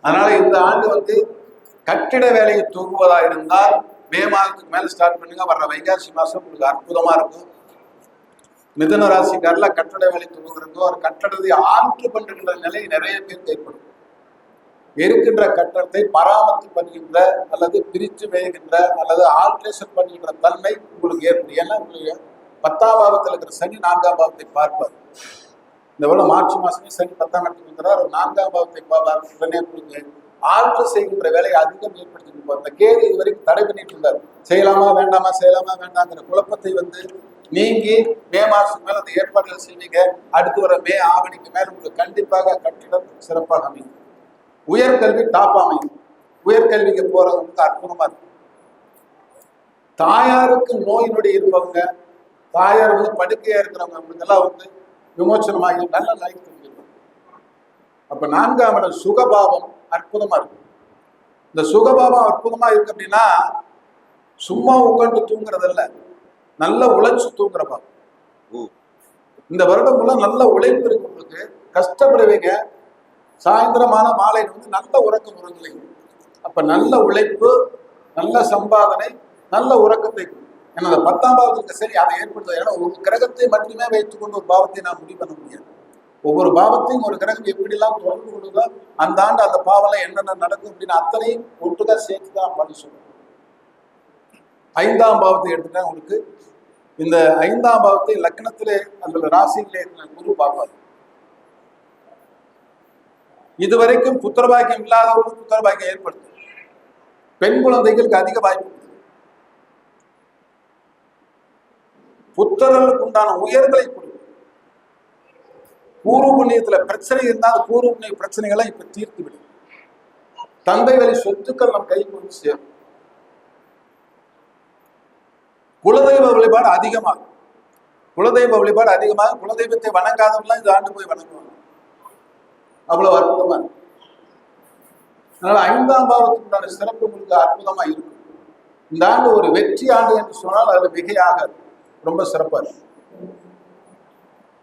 [SPEAKER 4] அதனால இந்த ஆண்டு வந்து கட்டிட வேலையை துவங்குவதா இருந்தால் மே மாதத்துக்கு மேல ஸ்டார்ட் பண்ணுங்க. வர்ற வைகாசி மாசம் உங்களுக்கு அற்புதமா இருக்கும். மிதுன ராசிக்காரல கட்டட வேலை துவங்குறதோ ஒரு கட்டடத்தை ஆற்று பண்ணுகின்ற நிலை நிறைய பேருக்கு ஏற்படும். இருக்கின்ற கட்டடத்தை பராமரித்து பண்ணுகின்ற அல்லது பிரித்து மேய்கின்ற அல்லது ஆல்ட்ரேஷன் பண்ணுகின்ற தன்மை உங்களுக்கு ஏற்படும். ஏன்னா உங்களுக்கு 10ஆம் பாவத்தில் இருக்கிற சனி 4ஆம் பாவத்தை பார்ப்பார். இந்த போல மார்ச் மாசமே சனி 10ஆம் இடத்துக்கு வந்துறார். 4ஆம் பாவத்தை பார்ப்பார். உடனே உங்களுக்கு ஆல்ட்ரு செய்கின்ற வேலையை அதிகம் ஏற்படுத்திட்டு அந்த கேது இது வரைக்கும் தடை பண்ணிட்டு இருந்தார். செய்யலாமா வேண்டாமா செய்யலாமா வேண்டாங்கிற குழப்பத்தை வந்து நீங்கி மே மாசத்துக்கு மேல அந்த ஏற்பாடுகள் செய்வீங்க. அடுத்து வர மே ஆவணிக்கு மேல உங்களுக்கு கண்டிப்பாக கட்டிடம் சிறப்பாக அமையும். உயர்கல்வி டாப் அமையும். உயர்கல்விக்கு போறவங்களுக்கு அற்புதமா இருக்கும். தாயாருக்கு நோய் நொடி இருப்பவங்க, தாயார் வந்து படுக்கையா இருக்கிறவங்க, அவங்களுக்கெல்லாம் வந்து விமோச்சனமாகி நல்ல லைஃப் தெரிஞ்சிருக்கும். அப்ப 4ஆம் இடம் சுகபாவம் அற்புதமா இருக்கும். இந்த சுகபாவம் அற்புதமா இருக்கு அப்படின்னா சும்மா உட்காந்து தூங்குறதில்ல, நல்ல உழைச்சு தூங்குற பாவம். இந்த வருடம் உள்ள நல்ல உழைப்பு இருக்கு. உங்களுக்கு கஷ்டப்படுவீங்க, சாயந்தரமான மாலை வந்து நல்ல உறக்கம் உறங்கலைங்க. அப்ப நல்ல உழைப்பு, நல்ல சம்பாதனை, நல்ல உறக்கத்தை. ஏன்னா அந்த 10ஆம் பாவத்துக்கு சரி அதை ஏற்படுத்த. ஏன்னா ஒரு கிரகத்தை மட்டுமே வைத்துக்கொண்டு ஒரு பாவத்தை நான் முடிவு பண்ண முடியாது. ஒவ்வொரு பாவத்தையும் ஒரு கிரகம் எப்படிலாம் தொடர்பு கொள்ளுதோ அந்த ஆண்டு அந்த பாவம்லாம் என்னென்ன நடக்கும் அப்படின்னு அத்தனையும் ஒட்டுதான் சேர்த்துதான் பண்ணி சொல்லுவோம். 5ஆம் பாவத்தை எடுத்துட்டா உங்களுக்கு இந்த 5ஆம் பாவத்தை லக்னத்திலே அந்த ராசியிலே குரு பார்ப்பார். இதுவரைக்கும் புத்திரபாக்கியம் இல்லாதவர்களுக்கு புத்திரபாக்கியம் ஏற்படுத்தும். பெண் குழந்தைகளுக்கு அதிக வாய்ப்பு. புத்திரர்களுக்கு உண்டான உயர்களை கொடுக்கும். பூர்வ புண்ணியத்துல பிரச்சனை இருந்தால் பூர்வ புண்ணிய பிரச்சனைகளை இப்ப தீர்த்து விடும். தந்தை வழி சொத்துக்கள் நம் கைக்கு வந்து சேரும். குலதெய்வ வழிபாடு அதிகமாகும். குலதெய்வ வழிபாடு அதிகமாக குலதெய்வத்தை வணங்காதவங்களாம் இந்த ஆண்டு போய் வணங்குவாங்க. அவ்வளவு அற்புதமா இருக்கு. அதனால 5ஆம் பாவத்துக்கு உண்டான சிறப்பு உங்களுக்கு அற்புதமா இருக்கும். இந்த ஆண்டு ஒரு வெற்றி ஆண்டு என்று சொன்னால் அதுல மிகையாக ரொம்ப சிறப்பா இருக்கு.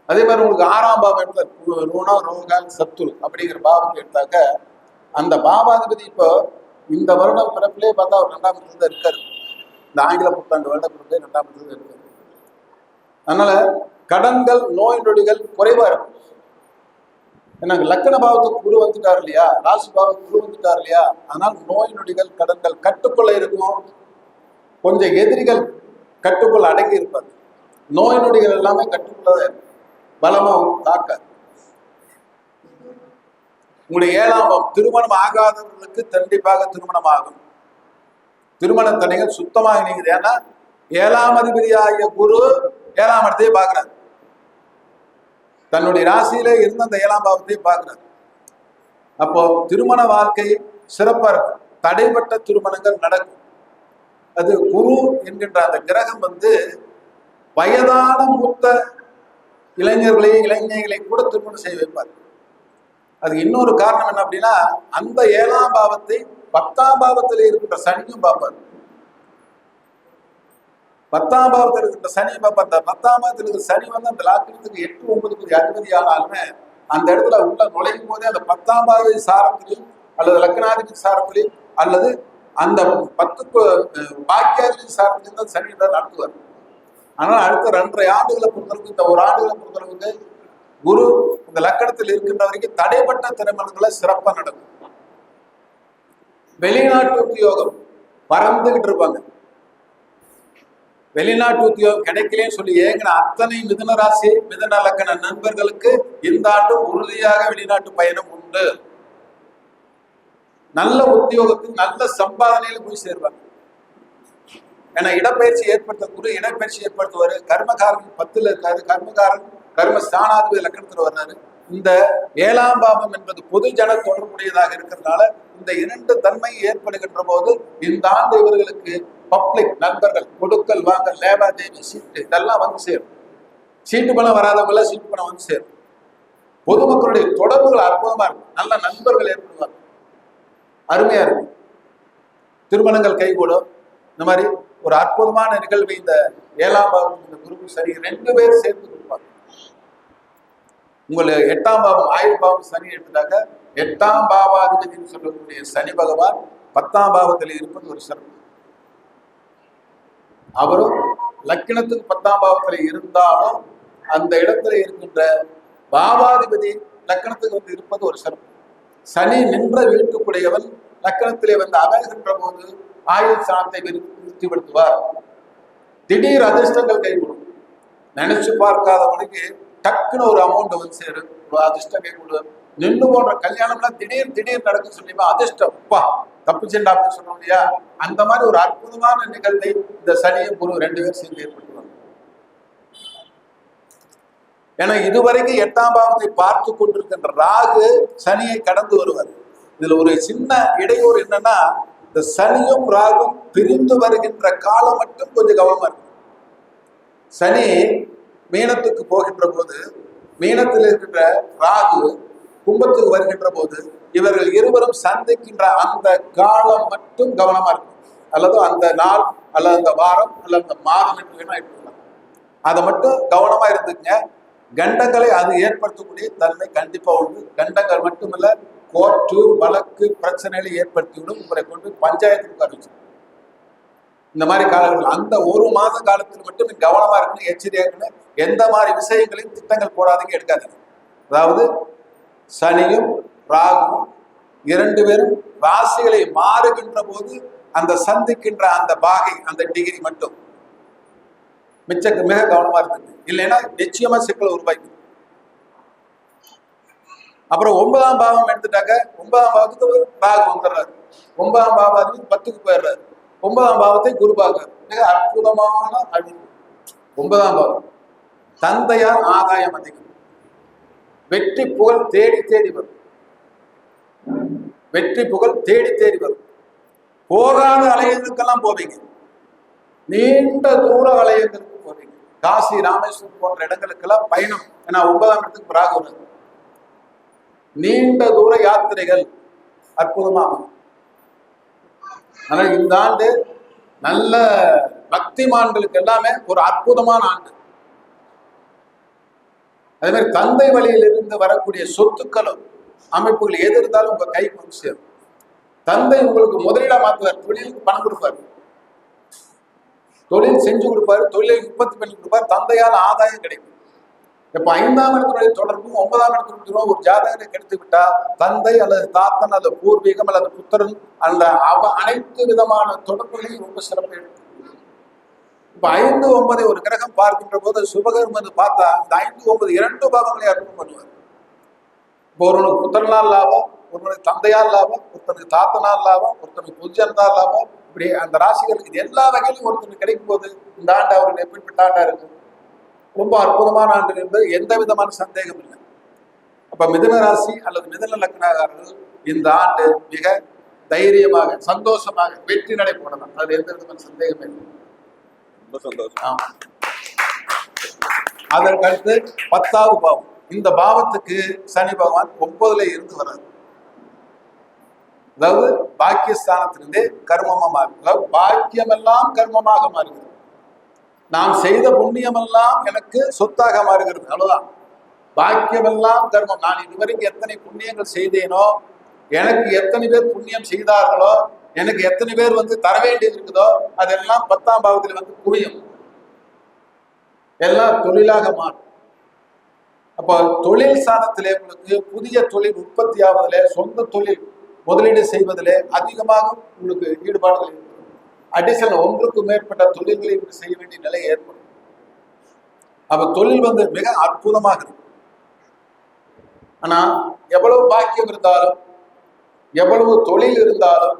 [SPEAKER 4] அதே மாதிரி உங்களுக்கு 6ஆம் பாவம் எடுத்த ருணம் ரோகால் சத்துரு அப்படிங்கிற பாவத்தை எடுத்தாக்க அந்த பாவாதிபதி இப்போ இந்த வருடம் பிறப்பிலே பார்த்தா அவர் 2ஆம் இடத்துல இருக்காரு. இந்த ஆங்கில புத்தாண்டு வருட பிறப்பிலே 2ஆம் இடத்துல இருக்காரு. அதனால கடன்கள் நோய் நொடிகள் குறைவா இருக்கும். ஏன்னா லக்கண பாவத்துக்கு குரு வந்துட்டார் இல்லையா, ராசி பாவத்துக்கு குரு வந்துட்டார் இல்லையா, அதனால் நோய் நொடிகள் கடன்கள் கட்டுக்குள்ள இருக்கும். கொஞ்சம் எதிரிகள் கட்டுக்குள்ள அடங்கி இருப்பார். நோய் நொடிகள் எல்லாமே கட்டுக்குள்ளதான் இருக்கும், பலமா தாக்காது. உங்களுடைய 7ஆம் பாவம், திருமணம் ஆகாதவர்களுக்கு கண்டிப்பாக திருமணம் ஆகும். திருமண தடைகள் சுத்தமாக நீங்குது. ஏன்னா 7ஆம் அதிபதியாகிய குரு 7ஆம் இடத்தையே பார்க்கிறார். தன்னுடைய ராசியிலே இருந்த அந்த 7ஆம் பாவத்தையே பார்க்கிறார். அப்போ திருமண வாழ்க்கை சிறப்பா இருக்கும். தடைப்பட்ட திருமணங்கள் நடக்கும். அது குரு என்கின்ற அந்த கிரகம் வயதான மூத்த இளைஞர்களை கூட திருமணம் செய்ய வைப்பார். அது இன்னொரு காரணம் என்ன அப்படின்னா, அந்த 7ஆம் பாவத்தை 10ஆம் பாவத்தில் இருக்கின்ற சனியும் பார்ப்பார். 10ஆம் பாவத்தில் இருக்கின்ற சனியும் பார்ப்பார். அந்த 10ஆம் பாவத்தில் இருக்கிற சனி அந்த லாக்கிரத்துக்கு 8, 9 அதிபதி ஆனாலுமே அந்த இடத்துல உள்ள நுழையும் போதே அந்த 10ஆம் பாவ சாரத்திலையும் அல்லது லக்னாதிபதி சாரத்திலையும் அல்லது அந்த 10 பாக்கியாதிபதி சாரத்திலையும் தான் சனி நடத்துவார். ஆனால் அடுத்த 2.5 ஆண்டுகளை பொறுத்தளவுக்கு, இந்த 1 ஆண்டுகளை பொறுத்தளவுக்கு குரு இந்த லக்கணத்தில் இருக்கின்ற வரைக்கும் தடைப்பட்ட திருமணங்களை சிறப்பா நடக்கும். வெளிநாட்டு உத்தியோகம் பறந்துகிட்டு இருப்பாங்க. வெளிநாட்டு உத்தியோகம் கிடைக்கலன்னு சொல்லி ஏங்கின அத்தனை மிதுன ராசி மிதுன லக்கண நண்பர்களுக்கு இந்த ஆண்டு உறுதியாக வெளிநாட்டு பயணம் உண்டு. நல்ல உத்தியோகத்தில் நல்ல சம்பாதனையில போய் சேருவாங்க. ஏன்னா இடப்பயிற்சி குரு இடப்பயிற்சி ஏற்படுத்துவாரு. கர்மகாரன் 10ல இருக்காரு. கர்மகாரன் கர்ம ஸ்தானாதிபதி லக்கணத்துல வர்றாரு. இந்த 7ஆம் பாவம் என்பது பொது ஜன தொடர்புடையதாக இருக்கிறதுனால இந்த 2 தன்மை ஏற்படுகின்ற போது இந்த ஆண்டு இவர்களுக்கு பப்ளிக் நண்பர்கள் கொடுக்கல் வாங்கல் லேபாதேவி சீட்டு இதெல்லாம் சேரும். சீட்டு பணம் வராதவங்கள சீட்டு பணம் சேரும். பொதுமக்களுடைய தொடர்புகள் அற்புதமா இருக்கும். நல்ல நண்பர்கள் ஏற்படுவாங்க. அருமையா இருக்கும். திருமணங்கள் கைகூடும். இந்த மாதிரி ஒரு அற்புதமான நிகழ்வு இந்த 7ஆம் பாவம் இந்த குரு சனி 2 பேர் சேர்ந்து கொடுப்பாங்க. உங்களை 8ஆம் பாவம் ஆயுள் பாவம் சனி எடுத்துட்டாக்க 8ஆம் பாவாதிபதினு சொல்லக்கூடிய சனி பகவான் 10ஆம் பாவத்தில் இருப்பது ஒரு சிறப்பு. அவரும் லக்கினத்துக்கு 10ஆம் பாவத்தில் இருந்தாலும் அந்த இடத்துல இருக்கின்ற பாவாதிபதி லக்கணத்துக்கு இருப்பது ஒரு சிறப்பு. சனி நின்ற வீட்டுக்குடையவன் லக்கணத்திலே அமர்கின்ற போது ஆயுள் சாணத்தை விருத்திப்படுத்துவார். திடீர் அதிர்ஷ்டங்கள் கைகூடும். நினைச்சு பார்க்காதவனுக்கு டக்குன்னு ஒரு அமௌண்ட் சேரும். ஒரு அதிர்ஷ்டம் கைகூடும். நின்று போன்ற கல்யாணம்லாம் திடீர் நடக்கும் சொல்லிமா அதிர்ஷ்டம் தப்புச்சேண்டா அப்படின்னு சொல்றோம் இல்லையா, அந்த மாதிரி ஒரு அற்புதமான நிகழ்வை இந்த சனியும் குரு 2 பேர் சேர்ந்து ஏற்படுத்துவாங்க. ஏன்னா இதுவரைக்கும் 8ஆம் பாவத்தை பார்த்து கொண்டிருக்கின்ற ராகு சனியை கடந்து வருவார். இதுல ஒரு சின்ன இடையூறு என்னன்னா, இந்த சனியும் ராகும் பிரிந்து வருகின்ற காலம் மட்டும் கொஞ்சம் கவனமா இருக்கு. சனி மீனத்துக்கு போகின்ற போது மீனத்தில் இருக்கின்ற ராகு கும்பத்துக்கு வருகின்ற போது இவர்கள் இருவரும் சந்திக்கின்ற அந்த காலம் மட்டும் கவனமா இருக்கும். அல்லது அந்த நாள் அல்லது அந்த வாரம் அல்லது அந்த மாதம் என்று வேணா எடுத்துக்கலாம். அதை மட்டும் கவனமா இருந்துங்க. கண்டங்களை அது ஏற்படுத்தக்கூடிய தன்மை கண்டிப்பா உண்டு. கண்டங்கள் மட்டுமல்ல, கோர்ட்டு வழக்கு பிரச்சனைகளை ஏற்படுத்திவிடும். உங்களை கொண்டு பஞ்சாயத்துக்கு அறிவிச்சு இந்த மாதிரி காலங்கள் அந்த 1 மாத காலத்தில் மட்டும் கவனமா இருக்கணும், எச்சரிக்கையா இருக்கணும். எந்த மாதிரி விஷயங்களையும் திட்டங்கள் போடாதீங்க, எடுக்காதீங்க. அதாவது சனியும் ராகுவும் 2 பேரும் ராசிகளை மாறுகின்ற போது அந்த சந்திக்கின்ற அந்த பாகை அந்த டிகிரி மட்டும் மிக கவனமா இருந்தது. இல்லைன்னா நிச்சயமா சிக்கல் உருவாக்கி. அப்புறம் 9ஆம் பாவம் எடுத்துட்டாக்க 9ஆம் பாவத்துக்கு ராகு வந்துடுறாரு. 9ஆம் பாவம் 10க்கு போயிடுறாரு. 9ஆம் பாவத்தை குரு பார்க்கிறார். மிக அற்புதமான அழிவு. 9ஆம் பாவம் தந்தையார் ஆதாயம் அதிகம். வெற்றி புகழ் தேடி வரும். வெற்றி புகழ் தேடி வரும். போகாத அலையங்களுக்கெல்லாம் போவீங்க. நீண்ட தூர அலையங்களுக்கு போவீங்க. காசி ராமேஸ்வரம் போன்ற இடங்களுக்கெல்லாம் பயணம். ஏன்னா 9ஆம் இடத்துக்கு ராகு வருது. நீண்ட தூர யாத்திரைகள் அற்புதமாக. ஆனால் இந்த ஆண்டு நல்ல பக்திமான்களுக்கு எல்லாமே ஒரு அற்புதமான ஆண்டு. அதே மாதிரி தந்தை வழியிலிருந்து வரக்கூடிய சொத்துக்களும் அமைப்புகள் எது இருந்தாலும் உங்க கைக்கு சேரும். தந்தை உங்களுக்கு முதலீடா மாற்றுவார். தொழிலுக்கு பணம் கொடுப்பார். தொழில் செஞ்சு கொடுப்பாரு, தொழிலை உற்பத்தி பண்ணி கொடுப்பார், தந்தையால் ஆதாயம் கிடைக்கும். இப்ப 5ஆம் இடத்துடைய தொடர்பும் 9ஆம் இடத்துடைய ஒரு ஜாதகத்தை கெடுத்து விட்டா தந்தை அல்லது தாத்தன் அல்லது பூர்வீகம் அல்லது புத்திரன் அல்ல அனைத்து விதமான தொடர்புகளையும் ரொம்ப சிறப்பு எடுக்கும். இப்ப 5, 9 ஒரு கிரகம் பார்க்கின்ற போது சுபகரம் என்று பார்த்தா இந்த 5, 9 2 பாவங்களை அர்ப்பணம் பண்ணுவார். இப்போ ஒருவனுக்கு புத்திரனால் லாபம், ஒருவனுக்கு தந்தையால் லாபம், ஒருத்தனுக்கு தாத்தனால் லாபம், ஒருத்தனுக்கு புஜன்தால் லாபம். இப்படி அந்த ராசிகளுக்கு இது எல்லா வகையிலும் ஒருத்தனுக்கு கிடைக்கும் போது இந்த ஆண்டு அவர்கள் எப்படிப்பட்ட ஆண்டா இருக்கும்? ரொம்ப அற்புதமான ஆண்டு என்பது எந்த விதமான சந்தேகம் இல்லை. அப்ப மிதுன ராசி அல்லது மிதுன லக்னக்காரர்கள் இந்த ஆண்டு மிக தைரியமாக சந்தோஷமாக வெற்றி நடை போடலாம். அது எந்த விதமான சந்தேகமே இல்லை.
[SPEAKER 3] ரொம்ப சந்தோஷம்.
[SPEAKER 4] அதற்கடுத்து 10வது பாவம். இந்த பாவத்துக்கு சனி பகவான் 9ல இருந்து வர்றாரு. அதாவது பாக்கியஸ்தானத்திலிருந்தே கர்மமா மாறுது. அதாவது பாக்கியமெல்லாம் கர்மமாக மாறுகிறது. நாம் செய்த புண்ணியமெல்லாம் எனக்கு சொத்தாக மாறுகிறது. அவ்வளவுதான். பாக்கியமெல்லாம் கர்மம். நான் இதுவரைக்கும் எத்தனை புண்ணியங்கள் செய்தேனோ, எனக்கு எத்தனை பேர் புண்ணியம் செய்தார்களோ, எனக்கு எத்தனை பேர் தர வேண்டியது இருக்குதோ அதெல்லாம் 10ஆம் பாவத்தில் குவியும். எல்லாம் தொழிலாக மாறும். அப்போ தொழில் சாதத்திலே உங்களுக்கு புதிய தொழில் உற்பத்தி ஆவதிலே, சொந்த தொழில் முதலீடு செய்வதிலே அதிகமாக உங்களுக்கு ஈடுபாடுகள் இருக்கும். அடிஷனல் 1க்கு மேற்பட்ட தொழில்களை செய்ய வேண்டிய நிலை ஏற்படும். அப்ப தொழில் மிக அற்புதமாக இருக்கும். ஆனா எவ்வளவு பாக்கியம் இருந்தாலும், எவ்வளவு தொழில் இருந்தாலும்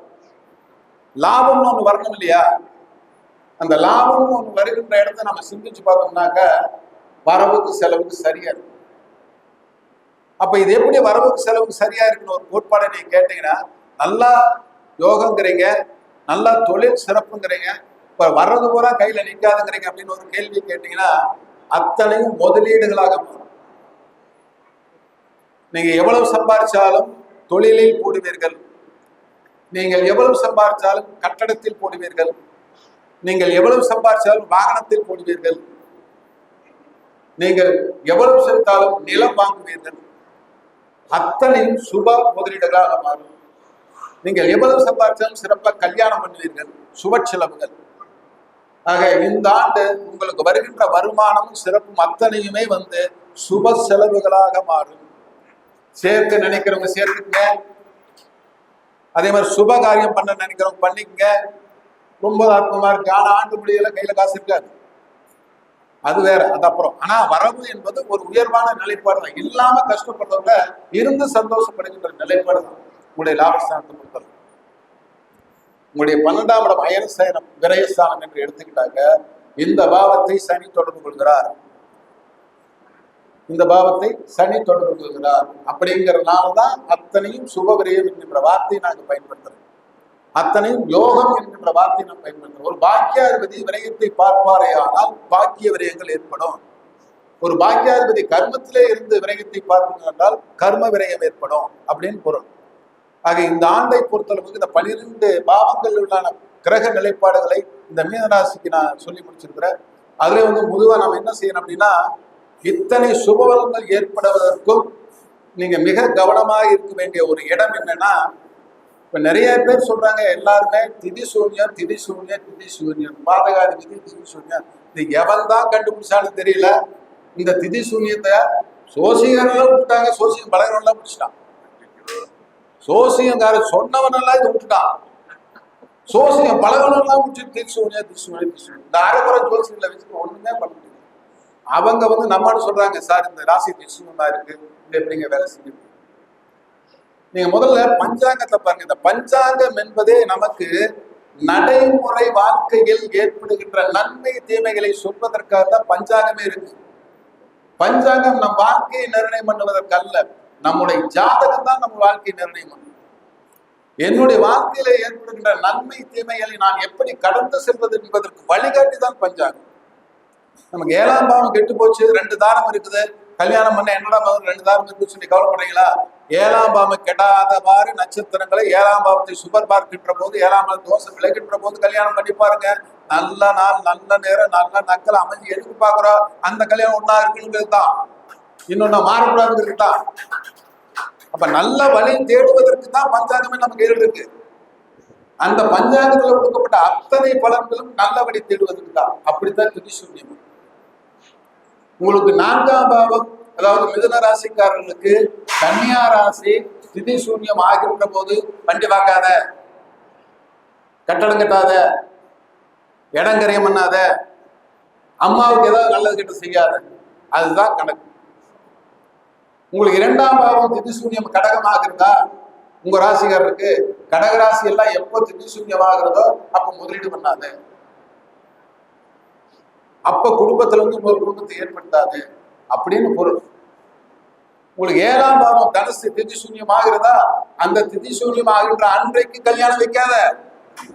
[SPEAKER 4] லாபம்னு ஒண்ணு வரணும் இல்லையா? அந்த லாபம்னு ஒண்ணு வருகின்ற இடத்த நம்ம சிந்திச்சு பார்த்தோம்னாக்க வரவுக்கு செலவுக்கு சரியா இருக்கும். அப்ப இது எப்படி வரவுக்கு செலவுக்கு சரியா இருக்குன்னு ஒரு கோட்பாடை நீங்க கேட்டீங்கன்னா, நல்லா யோகங்கிறீங்க, நல்லா தொழில் சிறப்புங்கிறீங்க, இப்ப வர்றது பூரா கையில நிற்காதுங்கிறீங்க அப்படின்னு ஒரு கேள்வி கேட்டீங்கன்னா அத்தனையும் முதலீடுகளாக மாறும். நீங்க எவ்வளவு சம்பாதிச்சாலும் தொழிலில் போடுவீர்கள், நீங்கள் எவ்வளவு சம்பாதிச்சாலும் கட்டடத்தில் போடுவீர்கள், நீங்கள் எவ்வளவு சம்பாதிச்சாலும் வாகனத்தில் போடுவீர்கள், நீங்கள் எவ்வளவு செலுத்தாலும் நிலம் வாங்குவீர்கள். அத்தனையும் சுப முதலீடுகளாக மாறும். நீங்கள் எவ்வளவு சம்பாதிச்சாலும் சிறப்பாக கல்யாணம் பண்ணுவீர்கள், சுப செலவுகள். ஆக இந்த ஆண்டு உங்களுக்கு வருகின்ற வருமானமும் சிறப்பும் அத்தனையுமே சுப செலவுகளாக மாறும். சேர்க்க நினைக்கிறவங்க சேர்த்துங்க. அதே மாதிரி சுப காரியம் பண்ண நினைக்கிறவங்க பண்ணிக்கங்க. ரொம்ப அற்புதமா இருக்கு. ஆனா ஆண்டு முடியல கையில காசு இருக்காது, அது வேற, அது அப்புறம். ஆனா வரவு என்பது ஒரு உயர்வான நிலைப்பாடு தான். இல்லாம கஷ்டப்படுறவங்க இருந்து சந்தோஷப்படுகின்ற நிலைப்பாடு தான் உங்களுடைய லாபஸ்தானத்தை பொறுத்தது. உங்களுடைய 12ஆம் இடம் அயனஸ்தானம் விரயஸ்தானம் என்று எடுத்துக்கிட்டாங்க. இந்த பாவத்தை சனி தொடர்பு கொள்கிறார். இந்த பாவத்தை சனி தொடர்பு கொள்கிறார். அப்படிங்கிறதுனாலதான் அத்தனையும் சுபவிரயம் என்கின்ற வார்த்தையை நாங்கள் பயன்படுத்துறோம். அத்தனையும் யோகம் என்கின்ற வார்த்தையை நாம் பயன்படுத்துறோம். ஒரு பாக்கியாதிபதி விரயத்தை பார்ப்பாரே ஆனால் பாக்கிய விரயங்கள் ஏற்படும். ஒரு பாக்கியாதிபதி கர்மத்திலே இருந்து விரயத்தை பார்ப்பது என்றால் கர்ம விரயம் ஏற்படும் அப்படின்னு பொருள். ஆக இந்த ஆண்டை பொறுத்தளவுக்கு இந்த 12 பாவங்கள் உள்ளான கிரக நிலைப்பாடுகளை இந்த மீனராசிக்கு நான் சொல்லி முடிச்சிருக்கிறேன். அதுல பொதுவா நம்ம என்ன செய்யணும் அப்படின்னா, இத்தனை சுபவங்கள் ஏற்படுவதற்கும் நீங்க மிக கவனமாக இருக்க வேண்டிய ஒரு இடம் என்னன்னா, இப்ப நிறைய பேர் சொல்றாங்க எல்லாருமே திதி சூன்யம் திதி சூன்யம் திதி சூன்யம், பாதகாதிபதி திதி சூன்யம். இது எவன் தான் கண்டுபிடிச்சாலும் தெரியல. இந்த திதி சூன்யத்தை சோசியங்கள்லாம் விட்டுட்டாங்க, சோசியம் பலகரெல்லாம் பிடிச்சிட்டான். சோசியங்கார சொன்னவனெல்லாம் இது விட்டுட்டான். சோசியம் பலகரெல்லாம் முடிச்சு திதி சூன்யம் திதி சூன்யம் திதி சூன்யம். இந்த அரைக்குறை ஜோசியங்களை வச்சுட்டு ஒண்ணுமே பண்ண முடியாது. அவங்க நம்மன்னு சொல்றாங்க, சார் இந்த ராசி திசுமா இருக்கு, இது எப்படிங்க வேலை செய்யுது. நீங்க முதல்ல பஞ்சாங்கத்தை பாருங்க. இந்த பஞ்சாங்கம் என்பதே நமக்கு நடைமுறை வாழ்க்கையில் ஏற்படுகின்ற நன்மை தீமைகளை சொல்வதற்காக தான் பஞ்சாங்கமே இருக்கு. பஞ்சாங்கம் நம் வாழ்க்கையை நிர்ணயம் பண்ணுவதற்கு அல்ல, நம்முடைய ஜாதகம் தான் நம்ம வாழ்க்கையை நிர்ணயம் பண்ணும். என்னுடைய வாழ்க்கையில ஏற்படுகின்ற நன்மை தீமைகளை நான் எப்படி கடந்து செல்வது என்பதற்கு வழிகாட்டி தான் பஞ்சாங்கம். நமக்கு 7ஆம் பாவம் கெட்டு போச்சு, 2 தாரம் இருக்குது, கல்யாணம் பண்ண என்னடா 2 தாரம் இருக்குன்னு சொல்லி கவலைப்படுறீங்களா? 7ஆம் பாவம் கெடாதவாறு நட்சத்திரங்களை 7ஆம் பாவத்தை சுபர் பார்க்கின்ற போது, 7ஆம் பாவம் தோசை விளைக்கின்ற போது கல்யாணம் பண்ணி பாருங்க. நல்ல நாள், நல்ல நேரம், நல்ல நக்கல் அமைஞ்சு எதுக்கு பாக்குறோம்? அந்த கல்யாணம் ஒன்னா இருக்குங்கிறது தான், இன்னொன்னு மாறக்கூடாதுங்கிறது தான். அப்ப நல்ல வழி தேடுவதற்கு தான் பஞ்சாங்கமே நமக்கு இருக்கு. அந்த பஞ்சாங்கத்துல கொடுக்கப்பட்ட அத்தனை பலன்களும் நல்லபடி தேடுவதற்கு தான். அப்படித்தான் திதி சூன்யம். உங்களுக்கு 4ஆம் பாவம், அதாவது மிதுன ராசிக்காரர்களுக்கு கன்னியா ராசி திதி சூன்யம் ஆகின்ற போது வண்டி வாங்காத, கட்டடம் கட்டாத, இடங்கரையம் பண்ணாத, அம்மாவுக்கு ஏதாவது நல்லது கிட்ட செய்யாத, அதுதான் கணக்கு. உங்களுக்கு 2ஆம் பாவம் திதி சூன்யம் கடகமாக இருந்தா, உங்க ராசிக்காரருக்கு கடகராசி எல்லாம் எப்போ திதி சூன்யமாகிறதோ அப்ப முதலீடு பண்ணாது, அப்ப குடும்பத்துல இருந்து இன்னொரு குடும்பத்தை ஏற்படுத்தாது அப்படின்னு பொருள். உங்களுக்கு 7ஆம் பாவம் தனுசு திதி சூன்யமாகிறதா, அந்த திதி சூன்யம் ஆகின்ற அன்றைக்கு கல்யாணம் வைக்காத.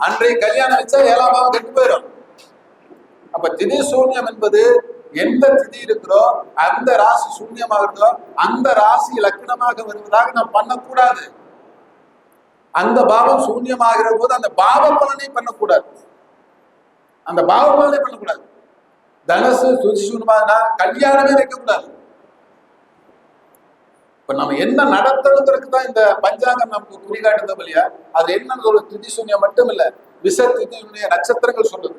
[SPEAKER 4] அன்றைக்கு கல்யாணம் வச்சா 7ஆம் பாவம் கெட்டு போயிடும். அப்ப திதி சூன்யம் என்பது எந்த திதி இருக்கிறோ அந்த ராசி சூன்யமாகிறதோ அந்த ராசி லக்னமாக வருவதாக நாம் பண்ணக்கூடாது. அந்த பாவம் சூன்யமாகிற போது அந்த பாவ பலனை பண்ணக்கூடாது. அந்த பாவ பலனை பண்ணக்கூடாது. தனுசு திதி சூன்யமாகனா கல்யாணமே வைக்கக்கூடாது. இப்ப நம்ம என்ன நடத்தணுங்கிறதுக்கு தான் இந்த பஞ்சாங்கம் நமக்கு குறிகாட்டுதோ இல்லையா? அது என்னன்னு ஒரு திதி சூன்யம் மட்டும் இல்ல, விச திதியுடைய நட்சத்திரங்கள் சொல்லுது,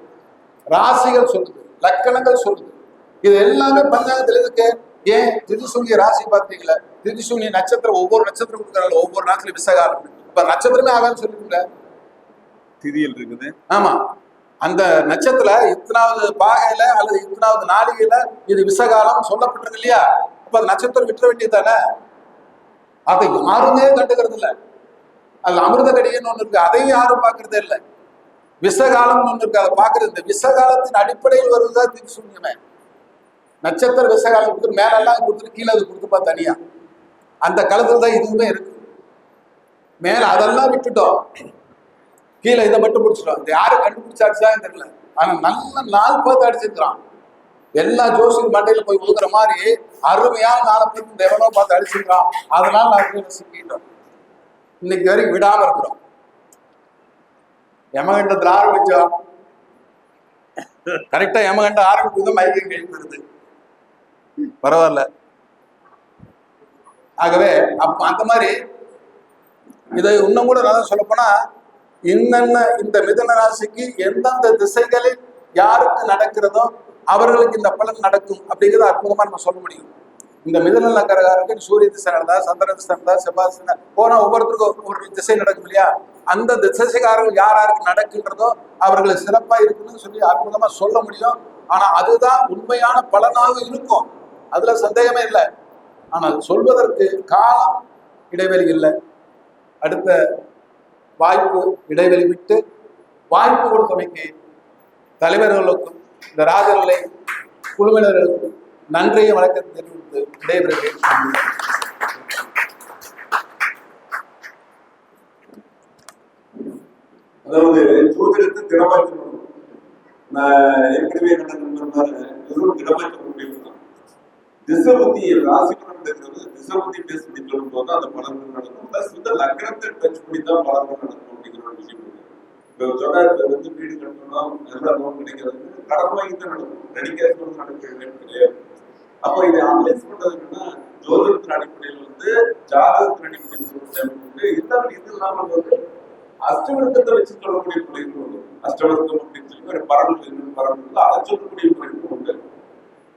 [SPEAKER 4] ராசிகள் சொல்லுது, லக்கணங்கள் சொல்லுது. இது எல்லாமே பஞ்சாங்கத்துல இருக்கு. ஏன் திதி சூன்ய ராசி பார்த்தீங்களா, திதி சூன்ய நட்சத்திரம் ஒவ்வொரு நட்சத்திரம் கொடுக்குறாங்க, ஒவ்வொரு நாட்டிலும் விசகாலம். இப்ப நட்சத்திரமே ஆகான்னு சொல்லிருக்கீங்களா,
[SPEAKER 3] திதியில் இருக்குது.
[SPEAKER 4] ஆமா, அந்த நட்சத்திரம் இத்தனாவது பாகையில அல்லது இத்தனாவது நாளிகையில இது விசகாலம் சொல்லப்பட்டிருக்கு இல்லையா? அப்ப அந்த நட்சத்திரம் விட்டுற வேண்டியதானே? அதை யாருமே கண்டுக்கிறது இல்லை. அது அமிர்த கடிகைன்னு ஒண்ணு இருக்கு, அதையும் யாரும் பார்க்கறதே இல்லை. விசகாலம்னு ஒண்ணு இருக்கு, அதை பார்க்கறது. இந்த விசகாலத்தின் அடிப்படையில் வருவதுதான் திதி சூன்யமே. நட்சத்திர விசகாலம் கொடுத்து மேலெல்லாம் கொடுத்துட்டு கீழே அது கொடுத்துப்பா தனியா. அந்த காலத்துல தான் இதுவுமே இருக்கு. மேல அதெல்லாம் விட்டுட்டோம், கீழே இதை மட்டும் பிடிச்சிட்டோம். இது யாரும் கண்டுபிடிச்சாச்சுதான் தெரியல. ஆனா நல்ல நாள் பார்த்து அடிச்சிருக்கிறான். எல்லா ஜோசியர் மண்டையில போய் ஒதுக்குற மாதிரி அருமையான நாளை பார்த்து எவனோ பார்த்து அடிச்சிருக்கான். அதனால நான் சிக்கிட்டோம். இன்னைக்கு வரைக்கும் விடாம இருக்கிறோம். யமகண்டத்துல ஆரம்பிச்சோம், கரெக்டா யமகண்ட ஆரம்பிக்கும் மையம் கழிக்கிறது. பரவாயில்ல. ஆகவே அப்ப அந்த மாதிரி இதை இன்னும் கூட நல்லா சொல்ல போனா, இன்னென்ன இந்த மிதுன ராசிக்கு எந்தெந்த திசைகளில் யாருக்கு நடக்கிறதோ அவர்களுக்கு இந்த பலன் நடக்கும் அப்படிங்கிறத அற்புதமா நம்ம சொல்ல முடியும். இந்த மிதுன லக்கணக்காரருக்கு சூரிய திசை நடந்தா, சந்திர திசை நடந்தா, செவ்வாய் திசை போனா ஒவ்வொருத்தருக்கும் ஒரு திசை நடக்கும் இல்லையா? அந்த திசைக்காரர்கள் யார் யாருக்கு நடக்குன்றதோ அவர்களுக்கு சிறப்பா இருக்குன்னு சொல்லி அற்புதமா சொல்ல முடியும். ஆனா அதுதான் உண்மையான பலனாக இருக்கும், அதுல சந்தேகமே இல்லை. ஆனால் சொல்வதற்கு காலம் இடைவெளி இல்லை. அடுத்த வாய்ப்பு இடைவெளி விட்டு வாய்ப்பு கொடுத்தமைக்கு தலைவர்களுக்கும் இந்த ராஜநிலை குழுவினர்களுக்கும் நன்றியை வணக்கத்தை தெரிவித்து விடைபெறுகிறேன்.
[SPEAKER 3] அதாவது ஜோதிடத்தை திடமாற்றணும். நான் ஏற்கனவே திடமாற்ற முடியும். திசை புத்தி ராசி பலன் இருக்கிறது, திசை புத்தி பேஸ் பண்ணி சொல்லும் போது அந்த பலன்கள் நடக்கும். பிளஸ் வந்து லக்னத்தை டச் பண்ணி தான் பலன்கள் நடக்கும் அப்படிங்கிற ஒரு விஷயம். இப்போ சொன்னார்ல வந்து வீடு கட்டணும், நல்லா லோன் கிடைக்கிறது, கடன் வாங்கி தான் நடக்கும், ரெடி கேஷ் வந்து நடக்கிறது கிடையாது. அப்போ இதை அனலைஸ் பண்றது என்னன்னா, ஜோதிடத்தின் அடிப்படையில் வந்து ஜாதகத்தின் அடிப்படையில் சொல்லிட்டு இருந்தாலும் இது இல்லாமல் வந்து அஷ்டவர்க்கத்தை வச்சு சொல்லக்கூடிய முறைகள் உண்டு. அஷ்டவர்க்கம் அப்படின்னு சொல்லி ஒரு பரவல் அதை சொல்லக்கூடிய முறைகள் உண்டு.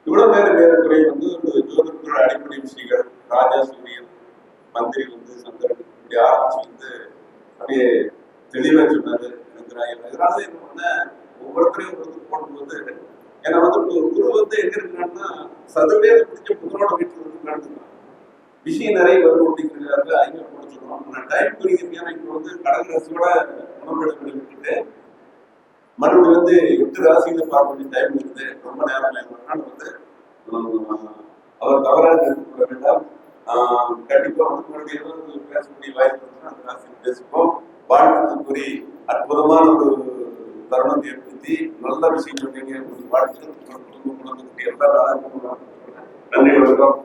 [SPEAKER 3] இவ்வளவு வேற வேற துறை வந்து ஜோதிடத்தோட அடிப்படை விஷயங்கள், ராஜா சூரியன், மந்திரி வந்து சந்திரன், இப்படி ஆரம்பிச்சு வந்து அப்படியே தெளிவா சொன்னாரு. இதனால என்ன பண்ண ஒவ்வொருத்தரையும் ஒருத்தர் போடும்போது, ஏன்னா வந்து குரு வந்து எங்க இருக்காங்கன்னா சதுர்வேத பிடிச்ச புதனோட வீட்டுல வந்து நடந்துக்கலாம், விஷயம் நிறைய வரும் அப்படிங்கிறதுக்காக ஐயா போட சொல்லுவோம். ஆனா டைம் புரியுங்க. இப்போ வந்து கடல் ராசியோட உணவு விட்டுட்டு மறுபடியும் வந்து 8 ராசிகளை பார்க்க வேண்டிய டைம் இருக்குது, ரொம்ப நேரம் அதனால வந்து அவர் தவறாக எடுத்துக்க வேண்டாம். கண்டிப்பா வந்து மறுபடியும் பேசக்கூடிய வாய்ப்பு இருக்குன்னா அந்த ராசியில் பேசுவோம். வாழ்த்துக்கள் கூறி அற்புதமான ஒரு தருணத்தை ஏற்படுத்தி நல்ல விஷயம் சொன்னீங்க. வாழ்த்துக்கள் குடும்பத்துக்கு எல்லா நாளும் நன்றி, வணக்கம்.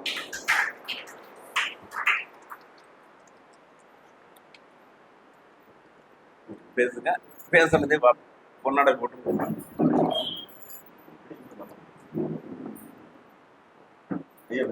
[SPEAKER 3] பேசுங்க, பேசுனதே பொன்னாடை போட்டு ஐயா